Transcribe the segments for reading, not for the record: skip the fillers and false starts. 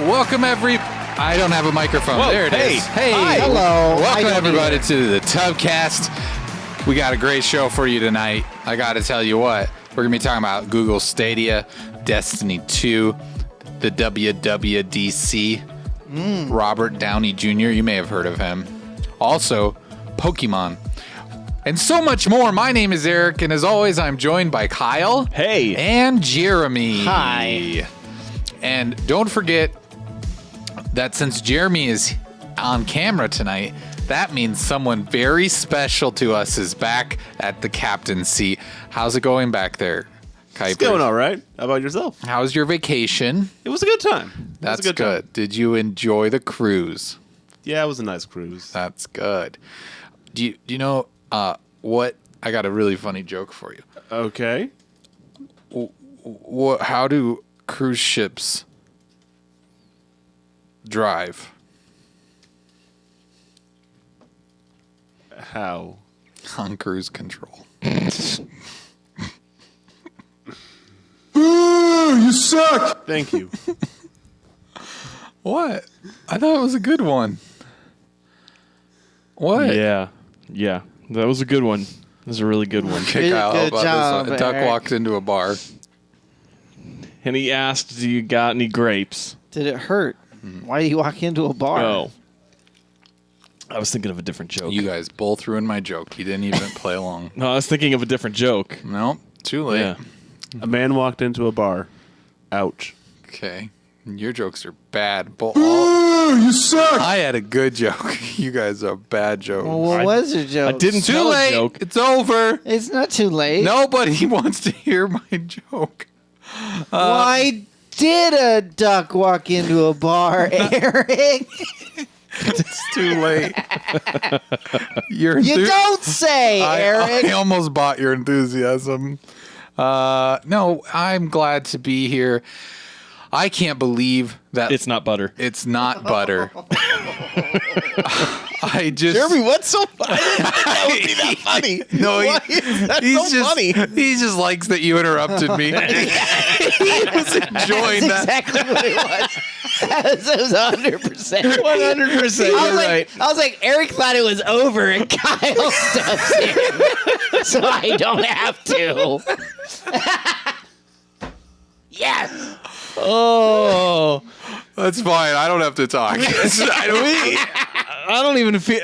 Welcome I don't have a microphone. Whoa, there it is. Hey. Hi. Hello. Welcome everybody to the TUBCAST. We got a great show for you tonight. I got to tell you what. We're going to be talking about Google Stadia, Destiny 2, the WWDC, Robert Downey Jr. You may have heard of him. Also, Pokemon. And so much more. My name is Eric, and as always, I'm joined by Kyle. Hey. And Jeremy. Hi. And don't forget that since Jeremy is on camera tonight, that means someone very special to us is back at the captain's seat. How's it going back there, Kuiper? It's going all right. How about yourself? How's your vacation? It was a good time. That's good. Did you enjoy the cruise? Yeah, it was a nice cruise. That's good. Do you know what? I got a really funny joke for you. Okay. How do cruise ships drive? How? On cruise control. Ooh, you suck! Thank you. What? I thought it was a good one. What? Yeah. That was a good one. That was a really good one. Okay, Kyle, how Good about job, this one? A duck Eric. walks into a bar. And he asked, do you got any grapes? Did it hurt? Why did you walk into a bar? Oh. I was thinking of a different joke. You guys both ruined my joke. You didn't even play along. No, I was thinking of a different joke. No, too late. Yeah. A man walked into a bar. Ouch. Okay. Your jokes are bad. Ooh, you suck! I had a good joke. You guys are bad jokes. Well, what was your joke? I didn't Too tell late. a joke. It's over. It's not too late. Nobody wants to hear my joke. Why did a duck walk into a bar, Eric? It's too late. You don't say, Eric. I almost bought your enthusiasm. No, I'm glad to be here. I can't believe that It's not butter. it's not butter. I just Jeremy, what's so funny? That would be that funny. No, Why is that he's so just funny? he just likes that you interrupted me. He was enjoying That's that. exactly what it was. That was 100%. 100%. You're right. I was like, Eric thought it was over, and Kyle steps in, so I don't have to. Yes. Oh. That's fine. I don't have to talk. I don't even feel.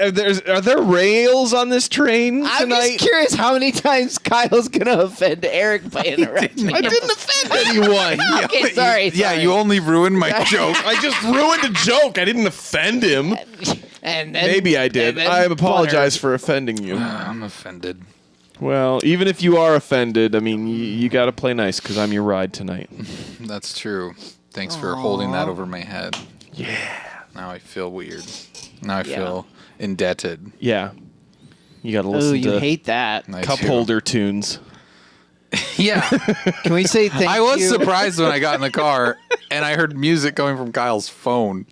Are there rails on this train I'm tonight? just curious how many times Kyle's gonna offend Eric by interrupting I him. didn't offend anyone. Okay, sorry. Yeah, you only ruined my joke. I just ruined a joke. I didn't offend him. And then, Maybe I did. and then I apologize butter. for offending you. I'm offended. Well, even if you are offended, I mean, you got to play nice because I'm your ride tonight. That's true. Thanks for holding that over my head. Yeah. Now I feel weird. Now I feel indebted. Yeah. You got to Ooh, listen you to hate that. I cup do. holder tunes. Yeah. Can we say thank you? I was surprised when I got in the car and I heard music coming from Kyle's phone.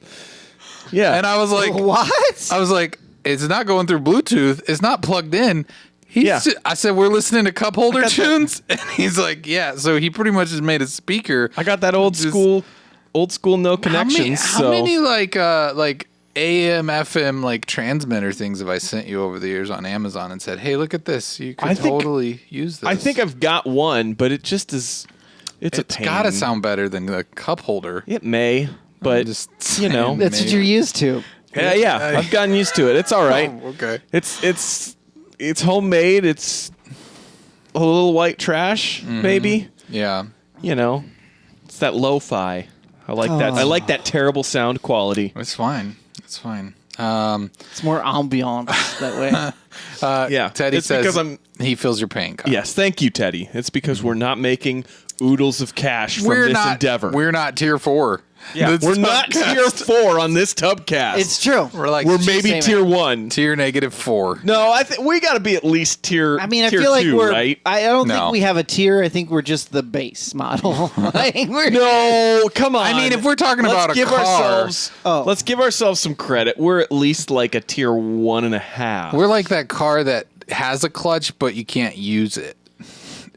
Yeah. And I was like, What? I was like, it's not going through Bluetooth. It's not plugged in. I said, we're listening to cup holder tunes. And he's like, yeah. So he pretty much just made a speaker. I got that old school no connections. How many like AM, FM, like transmitter things have I sent you over the years on Amazon and said, hey, look at this. You could totally use this. I think I've got one, but it just is. It's a pain. got to sound better than the cup holder. It may, but just you know. That's what you're used to. Yeah. I've gotten used to it. It's all right. Oh, okay. It's homemade. It's a little white trash, maybe. Yeah. You know, it's that lo-fi. I like that. I like that terrible sound quality. It's fine. It's fine. It's more ambiance that way. Yeah, Teddy it's says because he feels your pain, Kyle. Yes, thank you, Teddy. It's because we're not making oodles of cash from this endeavor. We're not tier 4. Yeah, This we're not TUBCAST. tier 4 on this TUBCast. It's true. We're maybe Same tier 1. Tier -4. No, I think we got to be at least tier. I mean, I tier feel like 2, we're. right. I don't No. think we have a tier. I think we're just the base model. Like, we're, No, come on. I mean, if we're talking about a car, let's give ourselves some credit. We're at least like a tier 1.5. we're like that car that has a clutch, but you can't use it.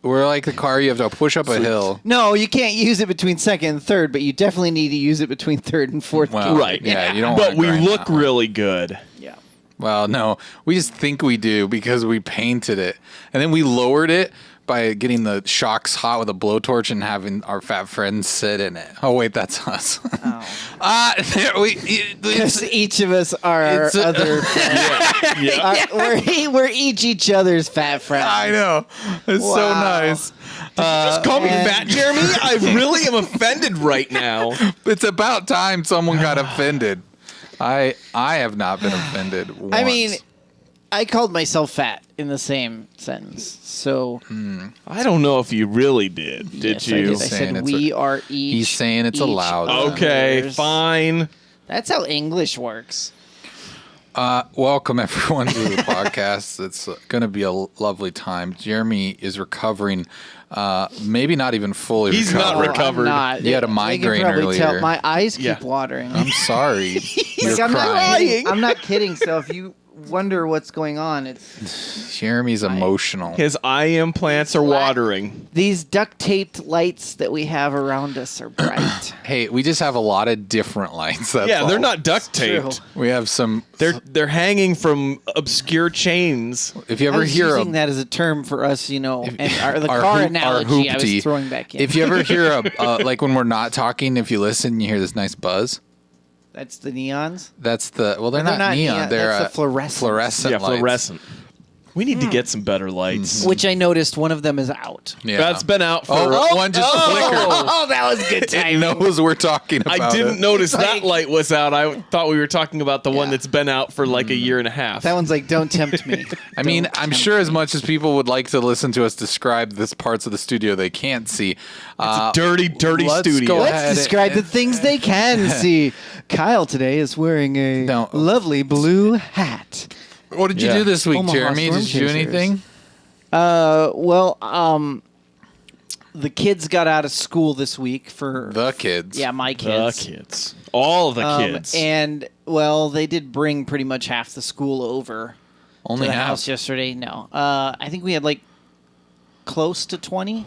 We're like the car you have to push up a hill. No, you can't use it between second and third, but you definitely need to use it between third and fourth. Well, Right. Yeah, you don't. But wanna we grind look that one. really good. Yeah. Well, no, we just think we do because we painted it, and then we lowered it by getting the shocks hot with a blowtorch and having our fat friends sit in it. Oh wait, that's us. Because each of us are our It's a- other. We're each other's fat friends. I know. It's so Wow. nice. Just call me and- fat, Jeremy. I really am offended right now. It's about time someone got offended. I have not been offended once. I mean, I called myself fat in the same sentence. So I don't know if you really did. yes, Did you? I Saying said it's we are each. he's saying it's each allowed. Okay, other's- fine. That's how English works. Welcome everyone to the podcast. It's going to be a lovely time. Jeremy is recovering, maybe not even fully He's not recovered. recovered. I'm not. You had a They can migraine probably tell earlier. my eyes Yeah. keep watering. I'm sorry. You're Like, I'm not crying. kidding. I'm not kidding. So if you wonder what's going on, it's Jeremy's emotional. His eye implants are watering. these duct taped lights that we have around us are bright. Hey, we just have a lot of different lights. That's Yeah, they're all. not duct True. taped. We have some. They're hanging from obscure chains. If you I ever was hear using that as a term for us, and the our car hoop- analogy I was hoopty. throwing back in. If you ever hear like when we're not talking, if you listen, you hear this nice buzz. That's the neons. That's the well, they're They're not not neon. neon, They're that's the fluorescent. Fluorescent. Yeah, lights. fluorescent. We need to get some better lights. Which I noticed one of them is out. Yeah. That's been out for. one just flickered. Oh, that was good It timing. knows we're talking about I didn't it. notice It's that like- light was out. I thought we were talking about the one Yeah. that's been out for like a year and a half. That one's like, don't tempt me. I mean, Don't I'm tempt sure me. as much as people would like to listen to us describe this parts of the studio they can't see. dirty, dirty let's studio. go Let's ahead describe the and- things they can see. Kyle today is wearing a No. lovely blue hat. What did you Yeah. do this week, Omaha Jeremy? Storm Did you do Chasers. anything? The kids got out of school this week for The kids. yeah, my The kids. kids. All of the kids. And well, they did bring pretty much half the school over Only to the half. house yesterday. No, I think we had like close to 20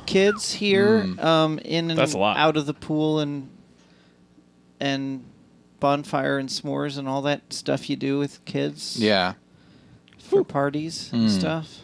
kids here, in and That's a lot. out of the pool and bonfire and s'mores and all that stuff you do with kids Yeah. for parties and stuff.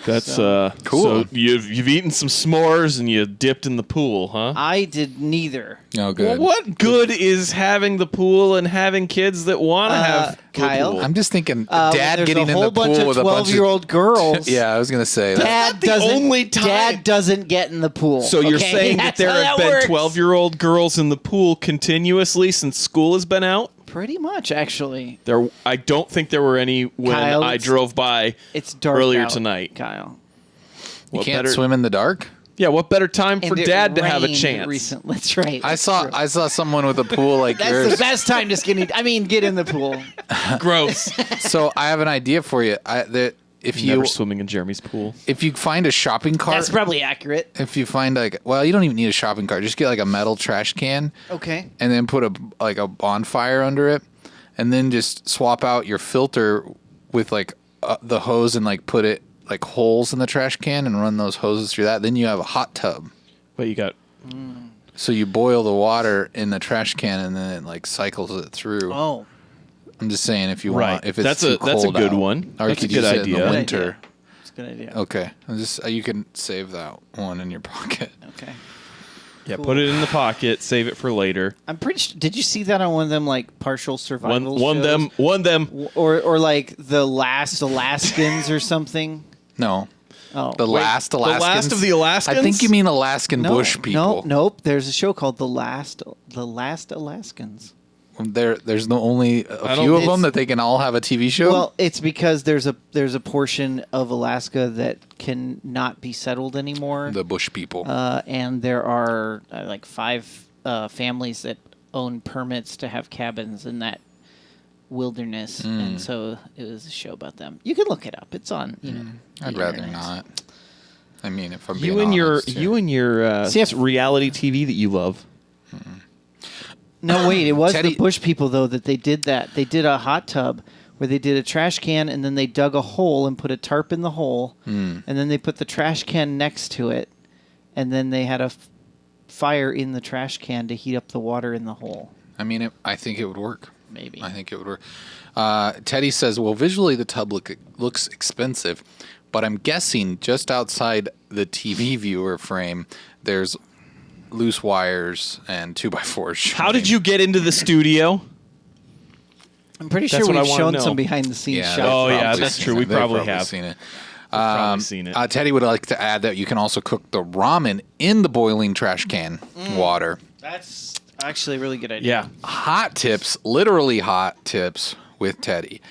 That's Cool. So you've eaten some s'mores and you dipped in the pool, huh? I did neither. Oh, Well, good. what good is having the pool and having kids that want to have the Kyle? pool? I'm just thinking, When Dad there's getting a in whole the bunch pool of with a bunch of 12-year-old girls. Yeah, I was gonna say that. Dad not the doesn't. only time. Dad doesn't get in the pool. So you're okay? saying that That's there how have that been works. 12-year-old girls in the pool continuously since school has been out? Pretty much, actually. I don't think there were any when Kyle, I it's- drove by It's dark earlier out, tonight. Kyle. You What can't better- swim in the dark. Yeah, what better time for And it Dad to have a rained chance? Recently. That's right. I That's saw true. someone with a pool like That's yours. the best time to get in the pool. Gross. So I have an idea for you. If you Never swimming in Jeremy's pool. if you find a shopping cart, That's probably accurate. if you find you don't even need a shopping cart. Just get like a metal trash can, Okay. and then put a bonfire under it, and then just swap out your filter with the hose and put it like holes in the trash can and run those hoses through that. Then you have a hot tub. But you got So you boil the water in the trash can and then it cycles it through. Oh. I'm just saying if you Right. want, if it's That's too a cold good out. one. Or you That's a could good use it in idea. the Good winter. It's a good idea. Okay. You can save that one in your pocket. Okay. yeah, Cool. put it in the pocket, save it for later. I'm pretty sure. Did you see that on one of them partial survival shows? One them. Or like the Last Alaskans or something? No. Oh. The last Alaskans. last of the Alaskans? I think you mean Alaskan No, bush people. Nope. There's a show called The Last Alaskans. There's no only a don't- few of it's- them that they can all have a TV show. Well, it's because there's a portion of Alaska that can not be settled anymore. the bush people. And there are 5 families that own permits to have cabins in that wilderness, and so it was a show about them. You can look it up; it's on. I'd the rather internet. not. I mean, if I'm being You and honest, your See, if- reality TV that you love. No, wait, it was Teddy- the bush people though that they did that. They did a hot tub where they did a trash can and then they dug a hole and put a tarp in the hole, and then they put the trash can next to it, and then they had a fire in the trash can to heat up the water in the hole. I mean, I think it would work. Maybe. I think it would work. Teddy says, well, visually the tub looks expensive, but I'm guessing just outside the TV viewer frame, there's loose wires and 2x4s. How did you get into the studio? I'm pretty That's sure what I we've wanna shown know. some behind-the-scenes shots. Oh, yeah, probably that's seen true. it. We They've probably have. seen it. Probably seen it. Teddy would like to add that you can also cook the ramen in the boiling trash can water. That's actually a really good idea. Yeah. Hot tips, literally hot tips with Teddy.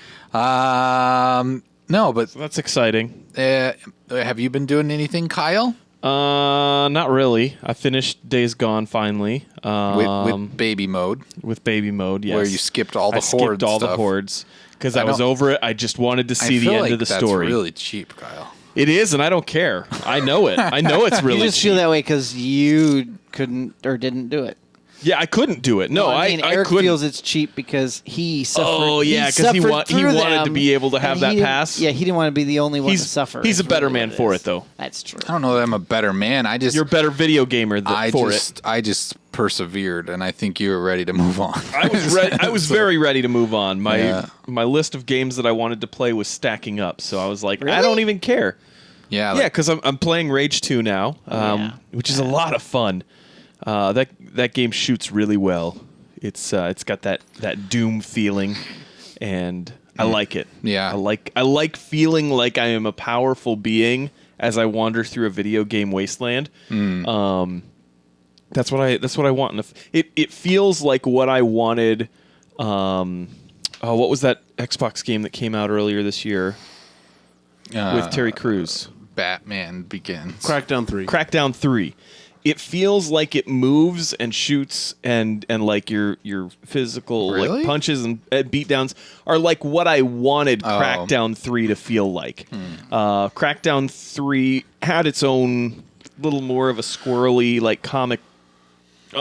No, but That's exciting. have you been doing anything, Kyle? Not really. I finished Days Gone finally. With baby mode, With baby mode, yes. where you skipped all the I skipped horde all stuff. the hordes because I was don't- over it. I just wanted to see I the feel end like of the that's story. really cheap, Kyle. It is, and I don't care. I know it. I know it's really You just cheap. feel that way because you couldn't or didn't do it. Yeah, I couldn't do it. No, I mean, I Eric couldn't. feels it's cheap because he suffered. Oh, yeah, 'cause he suffered wanted through to them, be able to have and that he didn't- pass. Yeah, he didn't want to be the only one He's- to suffer. he's a is better really man what for is. it, though. That's true. I don't know that I'm a better man. You're a better video gamer for it. I just persevered, and I think you were ready to move on. I was very ready to move on. Yeah. My list of games that I wanted to play was stacking up, so I was like, I Really? don't even care. yeah, Yeah, because I'm playing Rage 2 now, Yeah. which is a lot of fun. That game shoots really well. It's got that Doom feeling, and I like it. Yeah. I like feeling like I am a powerful being as I wander through a video game wasteland. That's what I want. It feels like what I wanted. What was that Xbox game that came out earlier this year with Terry Crews? Batman Begins. Crackdown 3. Crackdown 3. It feels like it moves and shoots and like your physical Really? like punches and beatdowns are like what I wanted Oh. Crackdown 3 to feel like. Crackdown 3 had its own little more of a squirrely like comic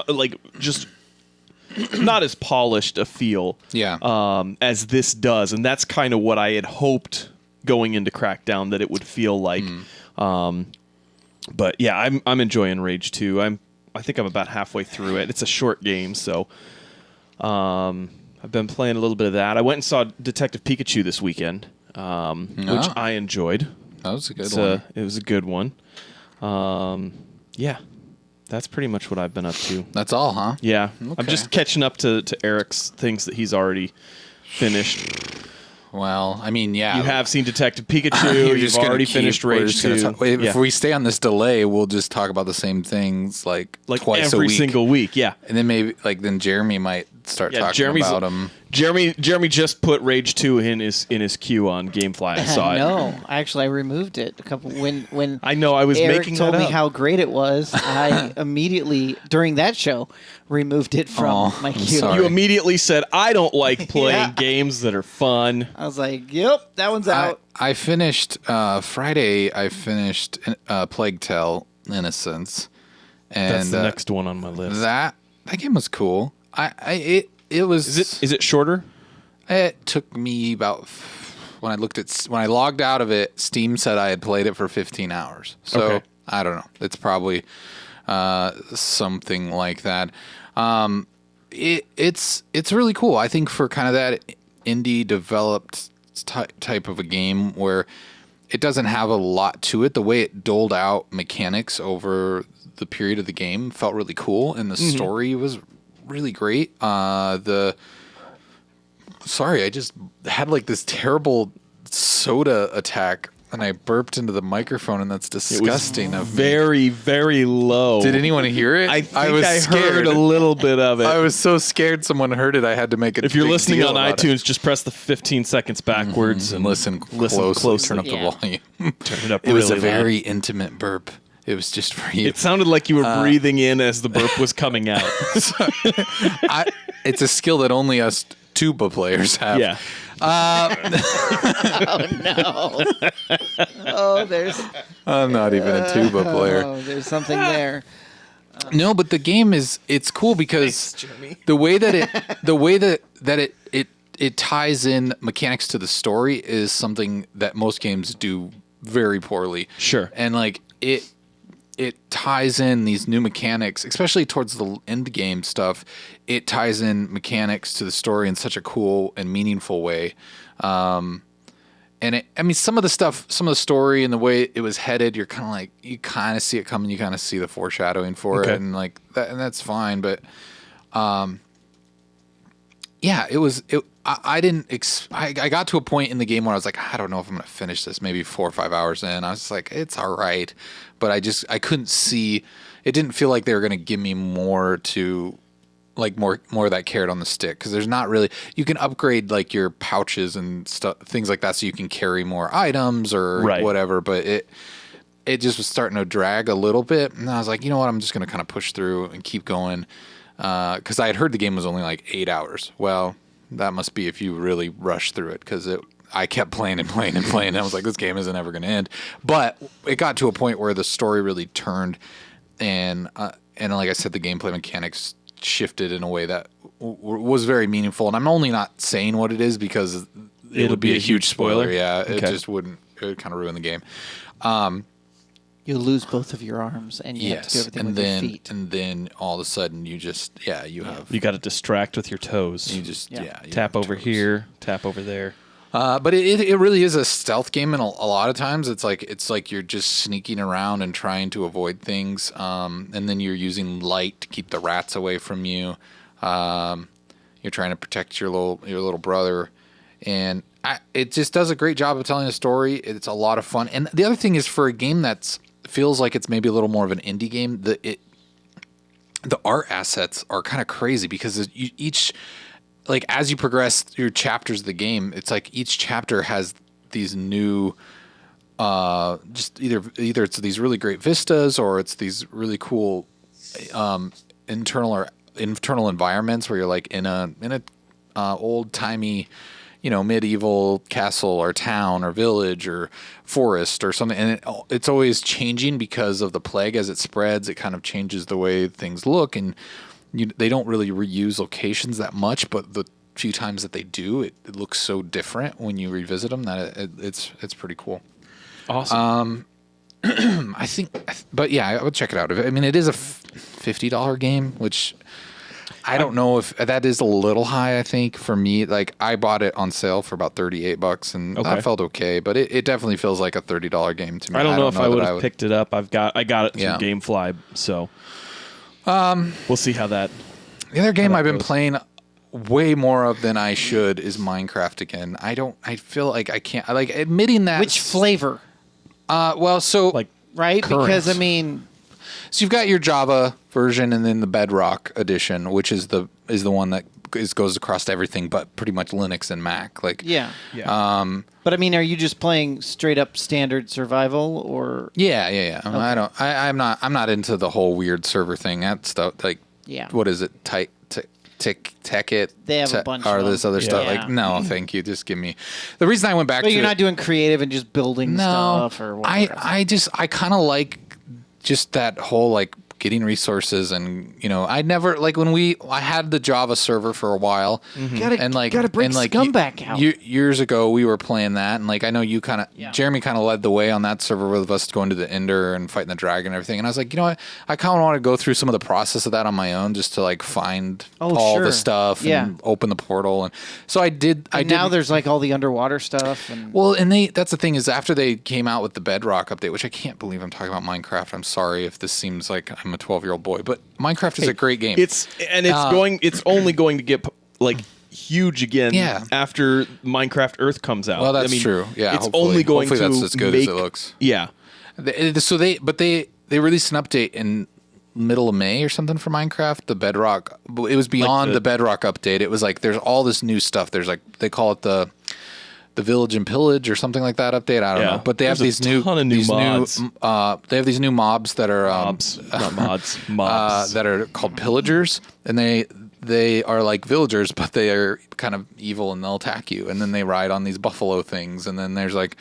like just not as polished a feel Yeah. as this does, and that's kind of what I had hoped going into Crackdown that it would feel like. But yeah, I'm enjoying Rage 2. I think I'm about halfway through it. It's a short game, so I've been playing a little bit of that. I went and saw Detective Pikachu this weekend, which I enjoyed. That was a good one. It was a good one. Yeah, that's pretty much what I've been up to. That's all, huh? Yeah, Okay. I'm just catching up to Eric's things that he's already finished. Well, I mean, yeah. You have seen Detective Pikachu. You're You've just gonna already keep- finished we're Rage just gonna 2. talk- if Yeah. we stay on this delay, we'll just talk about the same things like twice every a week. single week. Yeah, And then maybe then Jeremy might start yeah. talking Jeremy's about them. Jeremy just put Rage 2 in his queue on GameFly. I saw it. No, actually, I removed it a couple when I know. I was Eric making told that me up. how great it was. I immediately during that show removed it from Oh, my I'm queue. sorry. You immediately said, "I don't like playing Yeah. games that are fun." I was like, "Yep, that one's out." I finished Friday. I finished Plague Tale: Innocence, and That's the next one on my list. that game was cool. It was. Is it shorter? It took me about when I logged out of it. Steam said I had played it for 15 hours. So Okay. I don't know. It's probably something like that. It's really cool. I think for kind of that indie developed type of a game where it doesn't have a lot to it. The way it doled out mechanics over the period of the game felt really cool, and the story was really great. Sorry, I just had like this terrible soda attack, and I burped into the microphone, and that's disgusting of me. Very, very low. Did anyone hear it? I think was I scared. heard a little bit of it. I was so scared someone heard it. I had to make it. If you're listening on iTunes, just press the 15 seconds backwards and listen listen closely, closely. turn up Yeah. the volume. Turn it up. It was a really loud. very intimate burp. It was just for you. It sounded like you were breathing in as the burp was coming out. It's a skill that only us tuba players have. Yeah. Oh no! Oh, there's I'm not even a tuba player. oh, there's something there. No, but the game it's cool because the way that it it ties in mechanics to the story is something that most games do very poorly. Sure. And like it ties in these new mechanics, especially towards the end game stuff. It ties in mechanics to the story in such a cool and meaningful way. And some of the story and the way it was headed, you're kind of like, you kind of see it coming, you kind of see the foreshadowing for it, and like that, and that's fine. But, yeah, I got to a point in the game where I was like, I don't know if I'm going to finish this. Maybe 4 or 5 hours in, I was just like, it's all right, but I couldn't see. It didn't feel like they were going to give me more to. Like more of that carrot on the stick, because there's not really. You can upgrade like your pouches and stuff, things like that, so you can carry more items or whatever. But it just was starting to drag a little bit, and I was like, you know what, I'm just going to kind of push through and keep going, because I had heard the game was only like 8 hours. Well, that must be if you really rush through it, because I kept playing and playing and playing, and I was like, this game isn't ever going to end. But it got to a point where the story really turned, and like I said, the gameplay mechanics shifted in a way that was very meaningful. And I'm only not saying what it is because it would be a huge spoiler. Yeah, okay. It just wouldn't. It would kind of ruin the game. You'll lose both of your arms, and you have to do everything with your feet. And then all of a sudden, you got to distract with your toes. You just you tap over here, tap over there. But it really is a stealth game, and a lot of times it's like you're just sneaking around and trying to avoid things, and then you're using light to keep the rats away from you. You're trying to protect your little brother, and it just does a great job of telling a story. It's a lot of fun, and the other thing is, for a game that feels like it's maybe a little more of an indie game, the art assets are kind of crazy, because each. Like, as you progress your chapters of the game, it's like each chapter has these new, just either it's these really great vistas, or it's these really cool internal environments where you're like in a old timey, medieval castle or town or village or forest or something, and it's always changing because of the plague. As it spreads, it kind of changes the way things look, and they don't really reuse locations that much, but the few times that they do, it looks so different when you revisit them that it's pretty cool. Awesome. I think, but yeah, I would check it out. I mean, it is a $50 game, which I don't know if that is a little high. I think for me, like, I bought it on sale for about $38, and that felt okay, but it definitely feels like a $30 game to me. I don't know if I would have picked it up. I got it through GameFly, so. We'll see how that. The other game I've been playing way more of than I should is Minecraft again. I feel like I can't. I like admitting that. Which flavor? Well, so right, current. because I mean, so you've got your Java version and then the Bedrock edition, which is the one that goes across everything, but pretty much Linux and Mac. Like yeah. But I mean, are you just playing straight up standard survival, or? Yeah. Okay. I'm not into the whole weird server thing. That stuff, like, what is it? Ticket. They have a bunch or of this other stuff. Like, no, thank you. Just give me. The reason I went back. But to you're not doing creative and just building stuff, or whatever. I kind of like just that whole like getting resources, and I never like when I had the Java server for a while, gotta bring Scum back out. Years ago we were playing that, and like I know you kind of Jeremy kind of led the way on that server with us going to the Ender and fighting the dragon and everything, and I was like, you know what, I kind of want to go through some of the process of that on my own, just to like find all the stuff and open the portal, and so I did. Now there's like all the underwater stuff, and that's the thing is, after they came out with the Bedrock update, which I can't believe I'm talking about Minecraft. I'm sorry if this seems like I'm a 12-year-old boy, but Minecraft is a great game. It's only going to get like huge again after Minecraft Earth comes out. Well, that's true. Yeah, it's only going to that's as good as it looks. Yeah. So they released an update in middle of May or something for Minecraft, the Bedrock. It was beyond the Bedrock update. It was like there's all this new stuff. There's like they call it the Village and Pillage or something like that update. I don't know, but they have these new mods. They have these new mobs that are mobs that are called pillagers, and they are like villagers, but they are kind of evil and they'll attack you. And then they ride on these buffalo things, and then there's like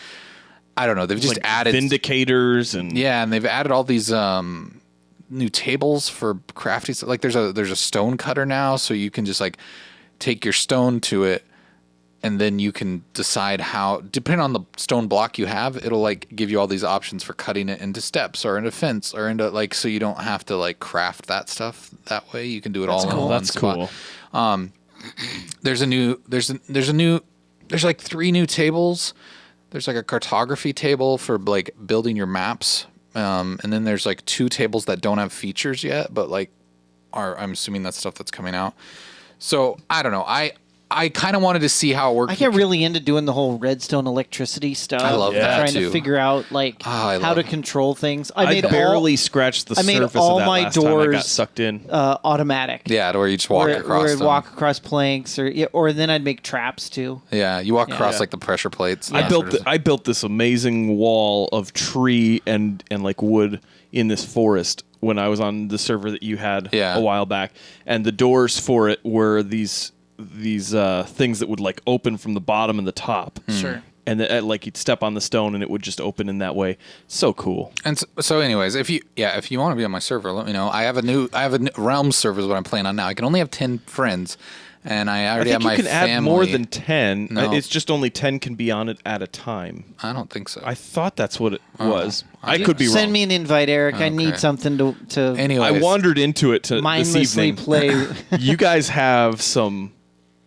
I don't know. They've just added vindicators and they've added all these new tables for crafting. Like there's a stone cutter now, so you can just like take your stone to it. and then you can decide how, depending on the stone block you have, it'll like give you all these options for cutting it into steps or into fence or into like, so you don't have to like craft that stuff that way. You can do it all in one That's spot. cool. There's like 3 new tables. There's like a cartography table for like building your maps. And then there's like 2 tables that don't have features yet, but like I'm assuming that's stuff that's coming out. So I don't know. I kind of wanted to see how it worked. I get really into doing the whole redstone electricity stuff. I love that, trying too. to figure out like I how love to it. control things. I barely scratched the I made surface all of that my last time I got doors sucked in. automatic. Yeah, to where you just walk across where I'd them. walk across planks, or then I'd make traps too. Yeah, you walk across Yeah. like the pressure plates. I built this amazing wall of tree and like wood in this forest when I was on the server that you had a while back, and the doors for it were these things that would like open from the bottom and the top. Sure. And like you'd step on the stone and it would just open in that way. So cool. And so anyways, if you want to be on my server, let me know. I have a new Realm server is what I'm playing on now. I can only have 10 friends, and I already have my you can family. add more than 10. No. It's just only 10 can be on it at a time. I don't think so. I thought that's what it was. I could be wrong. Send me an invite, Eric. I need Okay. something to Anyways, I wandered into it this mindlessly evening. play. You guys have some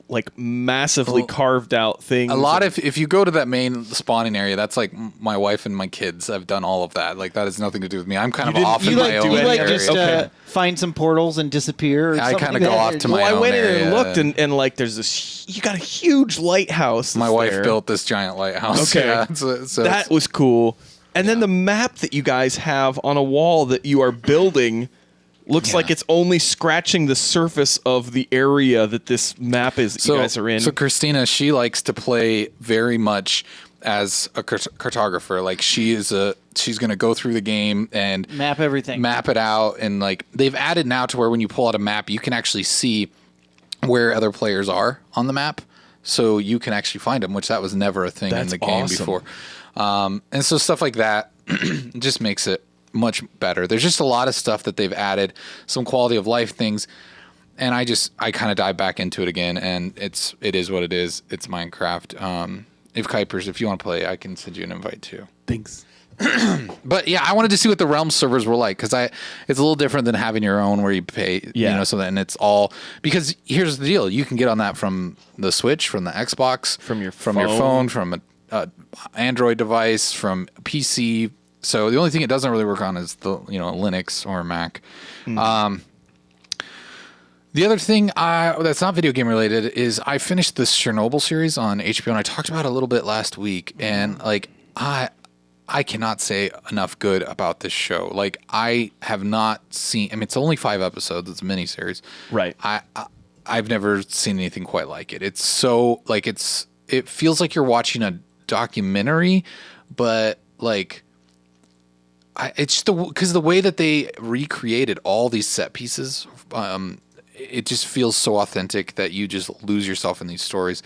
like massively carved out things. a lot if you go to that main spawning area, that's like my wife and my kids. I've done all of that. Like that has nothing to do with me. I'm kind of didn't- off You in my like, own you like area. just Okay. find some portals and disappear. Or I something kinda like go that? off to my Well, I own went in area and looked, and like there's this. You got a huge lighthouse. My that's wife there. built this giant lighthouse. Okay. Yeah, so That was cool. And then the map that you guys have on a wall that you are building looks like it's only scratching the surface of the area that this map is that you guys are in. So Christina, she likes to play very much as a cartographer. Like she's going to go through the game and Map everything. map it out. And like they've added now to where when you pull out a map, you can actually see where other players are on the map. So you can actually find them, which that was never a thing That's in the game awesome. before. And so stuff like that just makes it much better. There's just a lot of stuff that they've added, some quality of life things, and I kind of dive back into it again, and it is what it is. It's Minecraft. If Kuipers, if you want to play, I can send you an invite too. Thanks. But yeah, I wanted to see what the Realm servers were like because it's a little different than having your own where you pay, something, and it's all because here's the deal: you can get on that from the Switch, from the Xbox, From your phone, from a Android device, from PC. So the only thing it doesn't really work on is the Linux or Mac. The other thing that's not video game related is I finished this Chernobyl series on HBO, and I talked about it a little bit last week, and like I cannot say enough good about this show. Like I have not seen. I mean, it's only 5 episodes. It's a miniseries. Right. I've never seen anything quite like it. It's so like it feels like you're watching a documentary, but like. It's just because the way that they recreated all these set pieces, it just feels so authentic that you just lose yourself in these stories.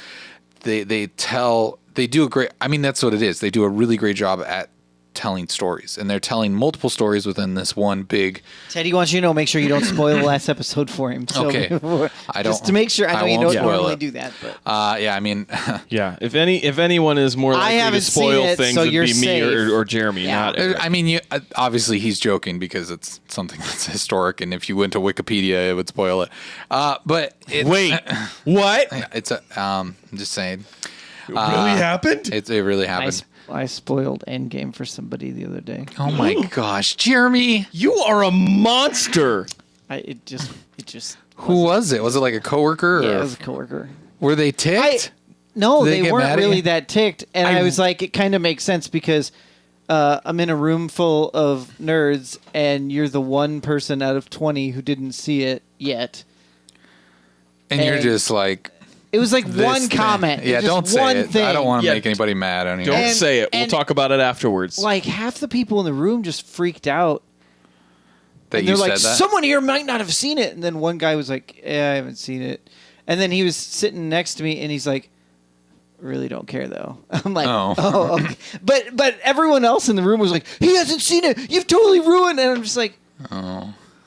They do a great. I mean, that's what it is. They do a really great job at telling stories, and they're telling multiple stories within this one big. Teddy wants you to know, make sure you don't spoil the last episode for him. So Okay. I don't. Just to make sure. I know you won't don't spoil normally it. do that, but Yeah, I mean, Yeah, if anyone is more likely to haven't spoil seen it, things, so it'd you're be me safe. or Jeremy, Yeah. not Eric. I mean, obviously he's joking because it's something that's historic, and if you went to Wikipedia, it would spoil it. But Wait, what? it's I'm just saying, Really happened? it really happened. I spoiled Endgame for somebody the other day. Oh my gosh, Jeremy! You are a monster. It just Who was it? Was it like a coworker? yeah, or it was a coworker. were they ticked? No, Did they they get weren't mad at really you? that ticked, and I was like, it kind of makes sense because I'm in a room full of nerds, and you're the one person out of 20 who didn't see it yet. and you're and- just like, It was like this one thing. comment. Yeah, just don't say one it. Thing. I don't want to Yeah, make anybody mad. Anyway. Don't And- say it. We'll and- talk about it afterwards. Like half the people in the room just freaked out. that And you they're said like, that. someone here might not have seen it. And then one guy was like, yeah, I haven't seen it. And then he was sitting next to me, and he's like, really don't care, though. I'm like, Oh. okay. But everyone else in the room was like, he hasn't seen it. You've totally ruined it. And I'm just like,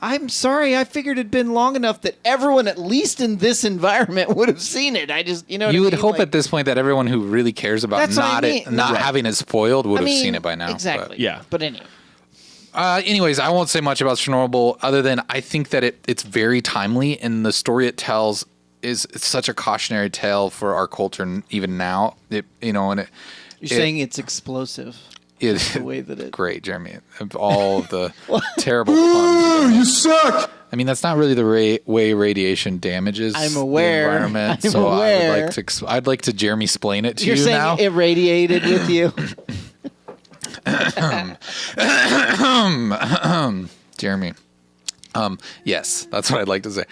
I'm sorry. I figured it'd been long enough that everyone, at least in this environment, would have seen it. I just, you know, what You I would mean? hope Like, at this point that everyone who really cares about That's what I not mean. not Right. having it spoiled would I have mean, seen it by now. Exactly. Yeah. But anyway. Anyways, I won't say much about Chernobyl other than I think that it's very timely, and the story it tells it's such a cautionary tale for our culture, and even now. You're saying it's explosive. The way that it. Great, Jeremy. Of all of the terrible Ooh, puns. you suck. I mean, that's not really the way radiation damages I'm the aware. environment. I'm so aware. I'd like to Jeremy explain it to You're you saying now. it radiated with you. Jeremy. Yes, that's what I'd like to say.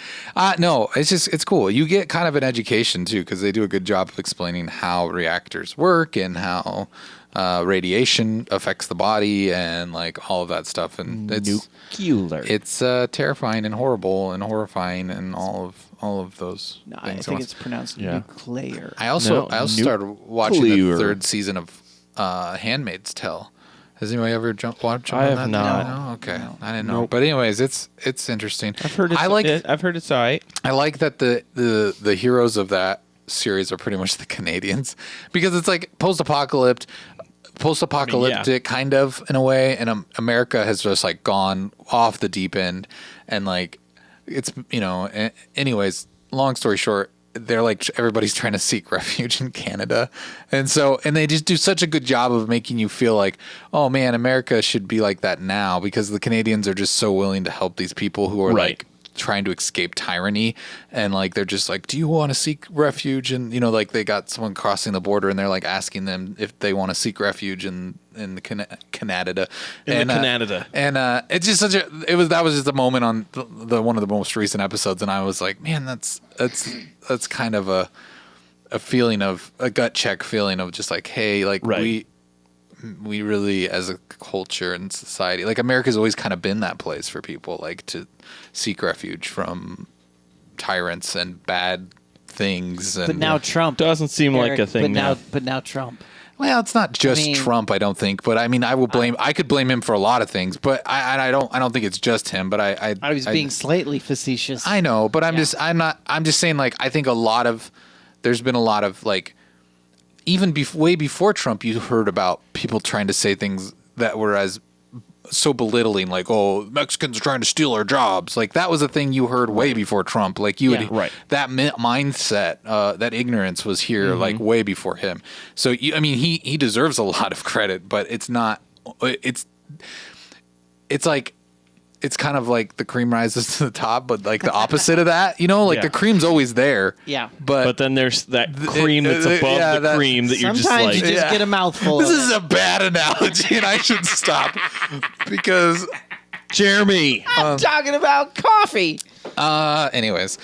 No, it's cool. You get kind of an education too, because they do a good job of explaining how reactors work and how radiation affects the body and like all of that stuff. And Nuclear. it's terrifying and horrible and horrifying and all of those No, I things. think it's pronounced Yeah. nuclear. I also started watching the nuclear. third season of Handmaid's Tale. Has anybody ever watched I on have that? not. No? Okay, I didn't know. But anyways, it's interesting. I've heard it's I've heard it's all right. I like that the heroes of that series are pretty much the Canadians because it's like post-apocalyptic kind of in a way, and America has just like gone off the deep end, and like it's anyways, long story short, they're like everybody's trying to seek refuge in Canada, and they just do such a good job of making you feel like, oh man, America should be like that now, because the Canadians are just so willing to help these people who are like trying to escape tyranny, and like they're just like, do you want to seek refuge? And like they got someone crossing the border and they're like asking them if they want to seek refuge in the Canada. Canada. And it's just that was just a moment on the one of the most recent episodes, and I was like, man, that's kind of a feeling of a gut check feeling of just like, hey, like we really, as a culture and society, like America's always kind of been that place for people like to seek refuge from tyrants and bad things. And But now Trump Doesn't seem like a thing now. But now Trump. well, it's not just I mean- Trump, I don't think, but I mean, I could blame him for a lot of things, but I don't think it's just him. But I was being slightly facetious. I know, but I'm just saying, like, I think there's been a lot of like, even way before Trump, you heard about people trying to say things that were as so belittling, like, oh, Mexicans are trying to steal our jobs. Like that was a thing you heard way before Trump. Like that mindset, that ignorance was here like way before him. So he deserves a lot of credit, but it's not. It's like. It's kind of like the cream rises to the top, but like the opposite of that, the cream's always there. Yeah. But then there's that cream that's above the cream that you're just Sometimes like. you just get a mouthful. This of is it. a bad analogy, and I should stop because, Jeremy. I'm talking about coffee. anyways,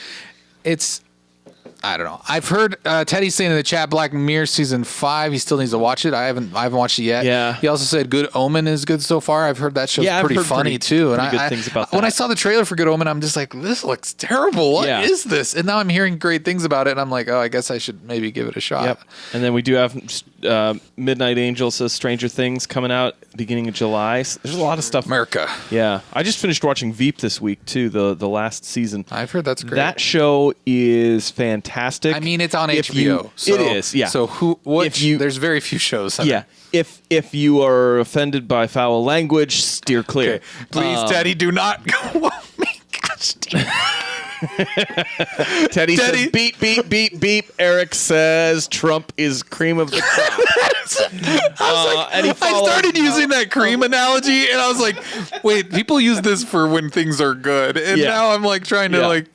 I don't know. I've heard Teddy saying in the chat, Black Mirror season 5. He still needs to watch it. I haven't watched it yet. Yeah. He also said Good Omen is good so far. I've heard that show's Yeah, I've pretty heard funny too. pretty good things about When I that. saw the trailer for Good Omen, I'm just like, this looks terrible. What is this? And now I'm hearing great things about it, and I'm like, oh, I guess I should maybe give it a shot. Yep. And then we do have Midnight Angel says Stranger Things coming out beginning of July. So there's a lot of stuff. America. Yeah. I just finished watching Veep this week too, the last season. I've heard that's great. That show is fantastic. I mean, it's on If HBO. you- So, it is, yeah. So there's very few shows. Yeah. If you are offended by foul language, steer clear. Okay. Please, Teddy, do not go. Oh my gosh, damn. Teddy says Teddy. beep, beep, beep, beep. Eric says Trump is cream of the crop. And he I followed- started using that cream analogy, and I was like, wait, people use this for when things are good. And Yeah. now I'm like trying to Yeah. like,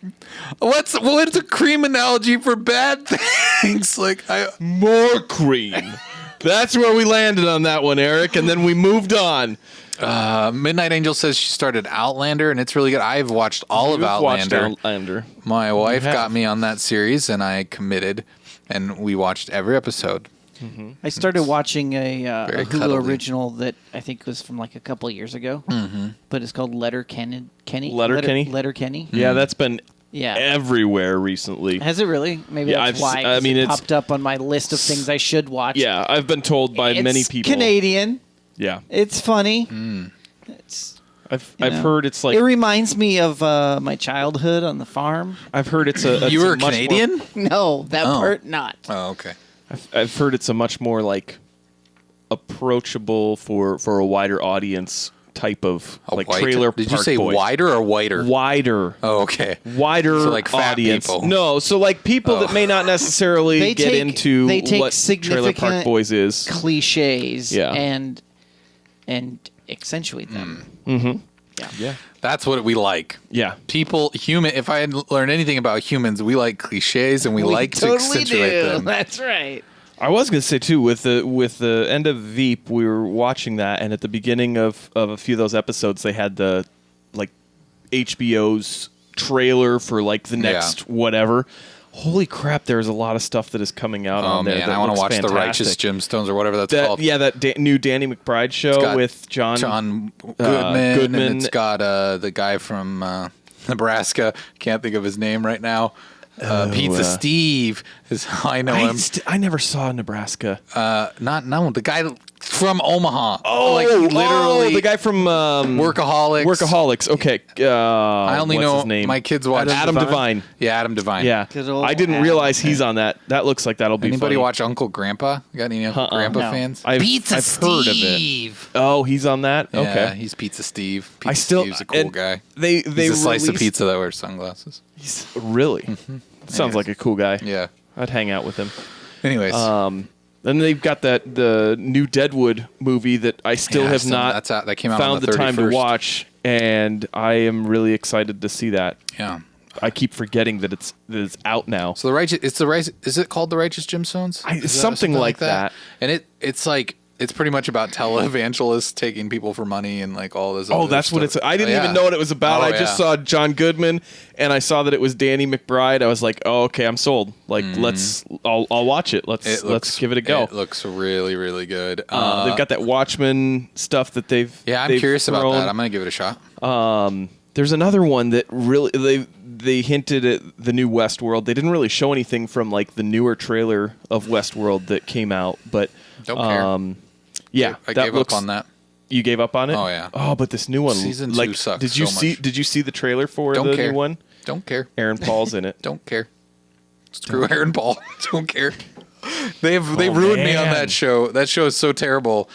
what's a cream analogy for bad things? Like, More cream. That's where we landed on that one, Eric, and then we moved on. Midnight Angel says she started Outlander, and it's really good. I've watched all of You've watched Outlander. Outlander. My wife have. got me on that series, and I committed, and we watched every episode. I started watching a Very Hulu cuddly. original that I think was from like a couple of years ago, but it's called Letterkenny. Letterkenny? Letterkenny. Yeah, that's been Yeah. everywhere recently. Has it really? Maybe Yeah, that's I've why. s- I 'cause mean, it it's- popped up on my list of things I should watch. Yeah, I've been told by It's many people. Canadian. Yeah. It's funny. It's I've you know? heard it's like It reminds me of my childhood on the farm. I've heard it's a You were a much Canadian? No, that Oh. part not. Oh, okay. I've heard it's a much more like approachable for a wider audience type of like White- trailer Did you park say boys. wider or whiter? Wider. Oh, okay. Wider So, like, fat audience. people. No, so like people that may not necessarily They get take- into they take what Trailer Park significant Boys is. Cliches Yeah. and accentuate them. Yeah. That's what we like. Yeah. People, human. If I had learned anything about humans, we like cliches and we like to totally accentuate do. them. That's right. I was gonna say too, with the end of Veep, we were watching that, and at the beginning of a few of those episodes, they had the like HBO's trailer for like the next whatever. Holy crap! There's a lot of stuff that is coming out Oh on there. man, that I want to looks watch the Righteous fantastic. Gemstones or whatever that's That called. yeah, that new Danny McBride show got with John Goodman, Goodman. and it's got the guy from Nebraska. Can't think of his name right now. Pizza Steve is how I know him. I never saw Nebraska. The guy from Omaha. Literally the guy from Workaholics. Workaholics. Okay, I only what's know his name? my kids watch Adam Devine. Yeah, Adam Devine. Yeah, Good old I didn't Adam. realize he's on that. That looks like that'll be. Anybody funny. watch Uncle Grandpa? You got any Uncle Grandpa No. fans? I've Pizza heard of it. Steve. Oh, he's on that. Yeah, Okay, he's Pizza Steve. Pizza I still Steve's a cool and guy. They He's a slice of released- pizza that wears sunglasses. He's really sounds like a cool guy. Yeah. I'd hang out with him. Anyways, Then they've got the new Deadwood movie that I still Yeah, have still- not that's out- that came out on found the the time to 31st. watch, and I am really excited to see that. yeah. I keep forgetting that it's out now. So the righteous, it's the righteous. Is it called the Righteous Gemstones? It's Is that something like that. And it's like it's pretty much about televangelists taking people for money and like all this. Oh, other that's what stuff. it's. I didn't Yeah. even know what it was about. Oh, I just yeah. saw John Goodman, and I saw that it was Danny McBride. I was like, oh, okay, I'm sold. Like, I'll watch it. Let's give it a go. It looks really, really good. They've got that Watchmen stuff that they've. yeah, I'm they've curious about thrown. that. I'm gonna give it a shot. There's another one that really they hinted at the new Westworld. They didn't really show anything from like the newer trailer of Westworld that came out, but Don't care. yeah, I that gave looks, up on that. You gave up on it? Oh, yeah. Oh, but this new one, Season like, 2 sucks did you so see? much. Did you see the trailer for Don't the care. new one? Don't care. Aaron Paul's in it. Don't care. Screw Aaron Paul. Don't care. They ruined me on man. that show. That show is so terrible.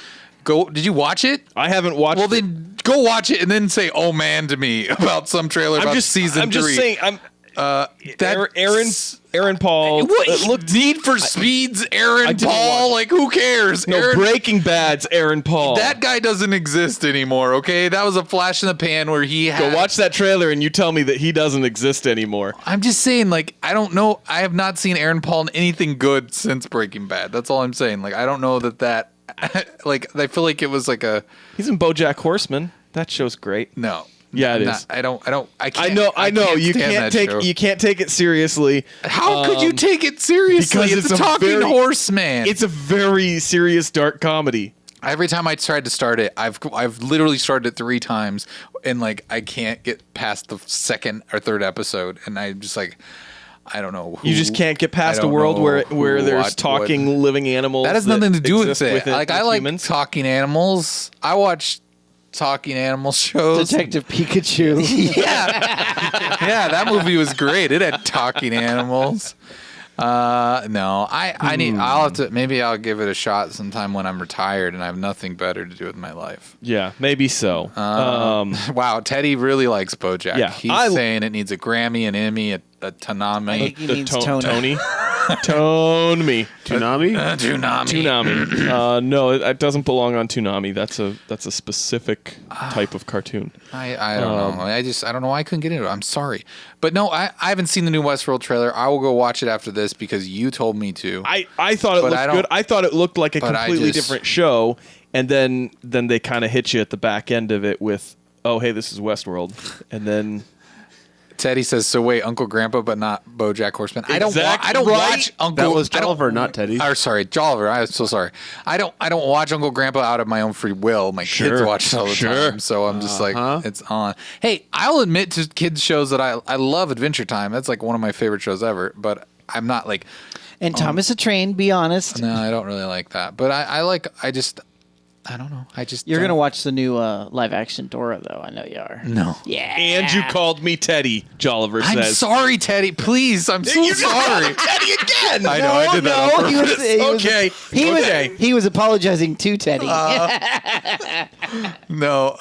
Did you watch it? I haven't watched. Well, it. then go watch it and then say "oh man" to me about some trailer about season 3. I'm just saying. That Aaron Paul. What? It looked Need for Speed's Aaron didn't Paul. watch- Like who cares? no Aaron, Breaking Bad's Aaron Paul. that guy doesn't exist anymore. Okay, that was a flash in the pan where he had. Go watch that trailer and you tell me that he doesn't exist anymore. I'm just saying, like, I don't know. I have not seen Aaron Paul in anything good since Breaking Bad. That's all I'm saying. Like, I don't know that. Like, I feel like it was like a He's in BoJack Horseman. That show's great. no. Yeah, it Not- is. I don't. I Can't, know. You stand can't that take. show. You can't take it seriously. How could you take it seriously? because It's it's a a talking very- horse, man. It's a very serious dark comedy. Every time I tried to start it, I've literally started it 3 times, and like I can't get past the second or third episode, and I'm just like, I don't know. You just can't get past I a don't world know where who, there's what, talking living animals. That has nothing to do with exist it. within- Like I with like humans. talking animals. I watch talking animal shows. Detective Pikachu. Yeah, that movie was great. It had talking animals. No, I need. I'll have to. Maybe I'll give it a shot sometime when I'm retired and I have nothing better to do with my life. Yeah, maybe so. Wow, Teddy really likes BoJack. Yeah, He's saying it needs a Grammy, an Emmy, a Tanami. He needs toner. Tony. Tone me. Toonami? Toonami. Toonami. No, it doesn't belong on Toonami. That's a specific type of cartoon. I don't know. I don't know why I couldn't get into it. I'm sorry. But no, I haven't seen the new Westworld trailer. I will go watch it after this because you told me to. I thought it But I looked don't- good. I thought it looked like a But I completely just- different show, and then they kind of hit you at the back end of it with, oh, hey, this is Westworld, and then Teddy says, "So wait, Uncle Grandpa, but not BoJack Horseman." I don't Exactly right. watch Uncle. That was I don't- Jolliver, not Teddy. Or sorry, Jolliver. I'm so sorry. I don't watch Uncle Grandpa out of my own free will. My kids Sure. watch it all the time, so I'm just like, it's on. Hey, I'll admit to kids shows that I love Adventure Time. That's like one of my favorite shows ever. But I'm not like, And Thomas the Train, be honest. no, I don't really like that. But I don't know. I just You're don't- gonna watch the new live action Dora, though. I know you are. No. Yeah. And you called me Teddy, Jolliver I'm says. sorry, Teddy. Please, I'm so You just sorry. called Teddy again. I know. I did that on he was, purpose. he was- Okay. He Okay. was he was apologizing to Teddy. No.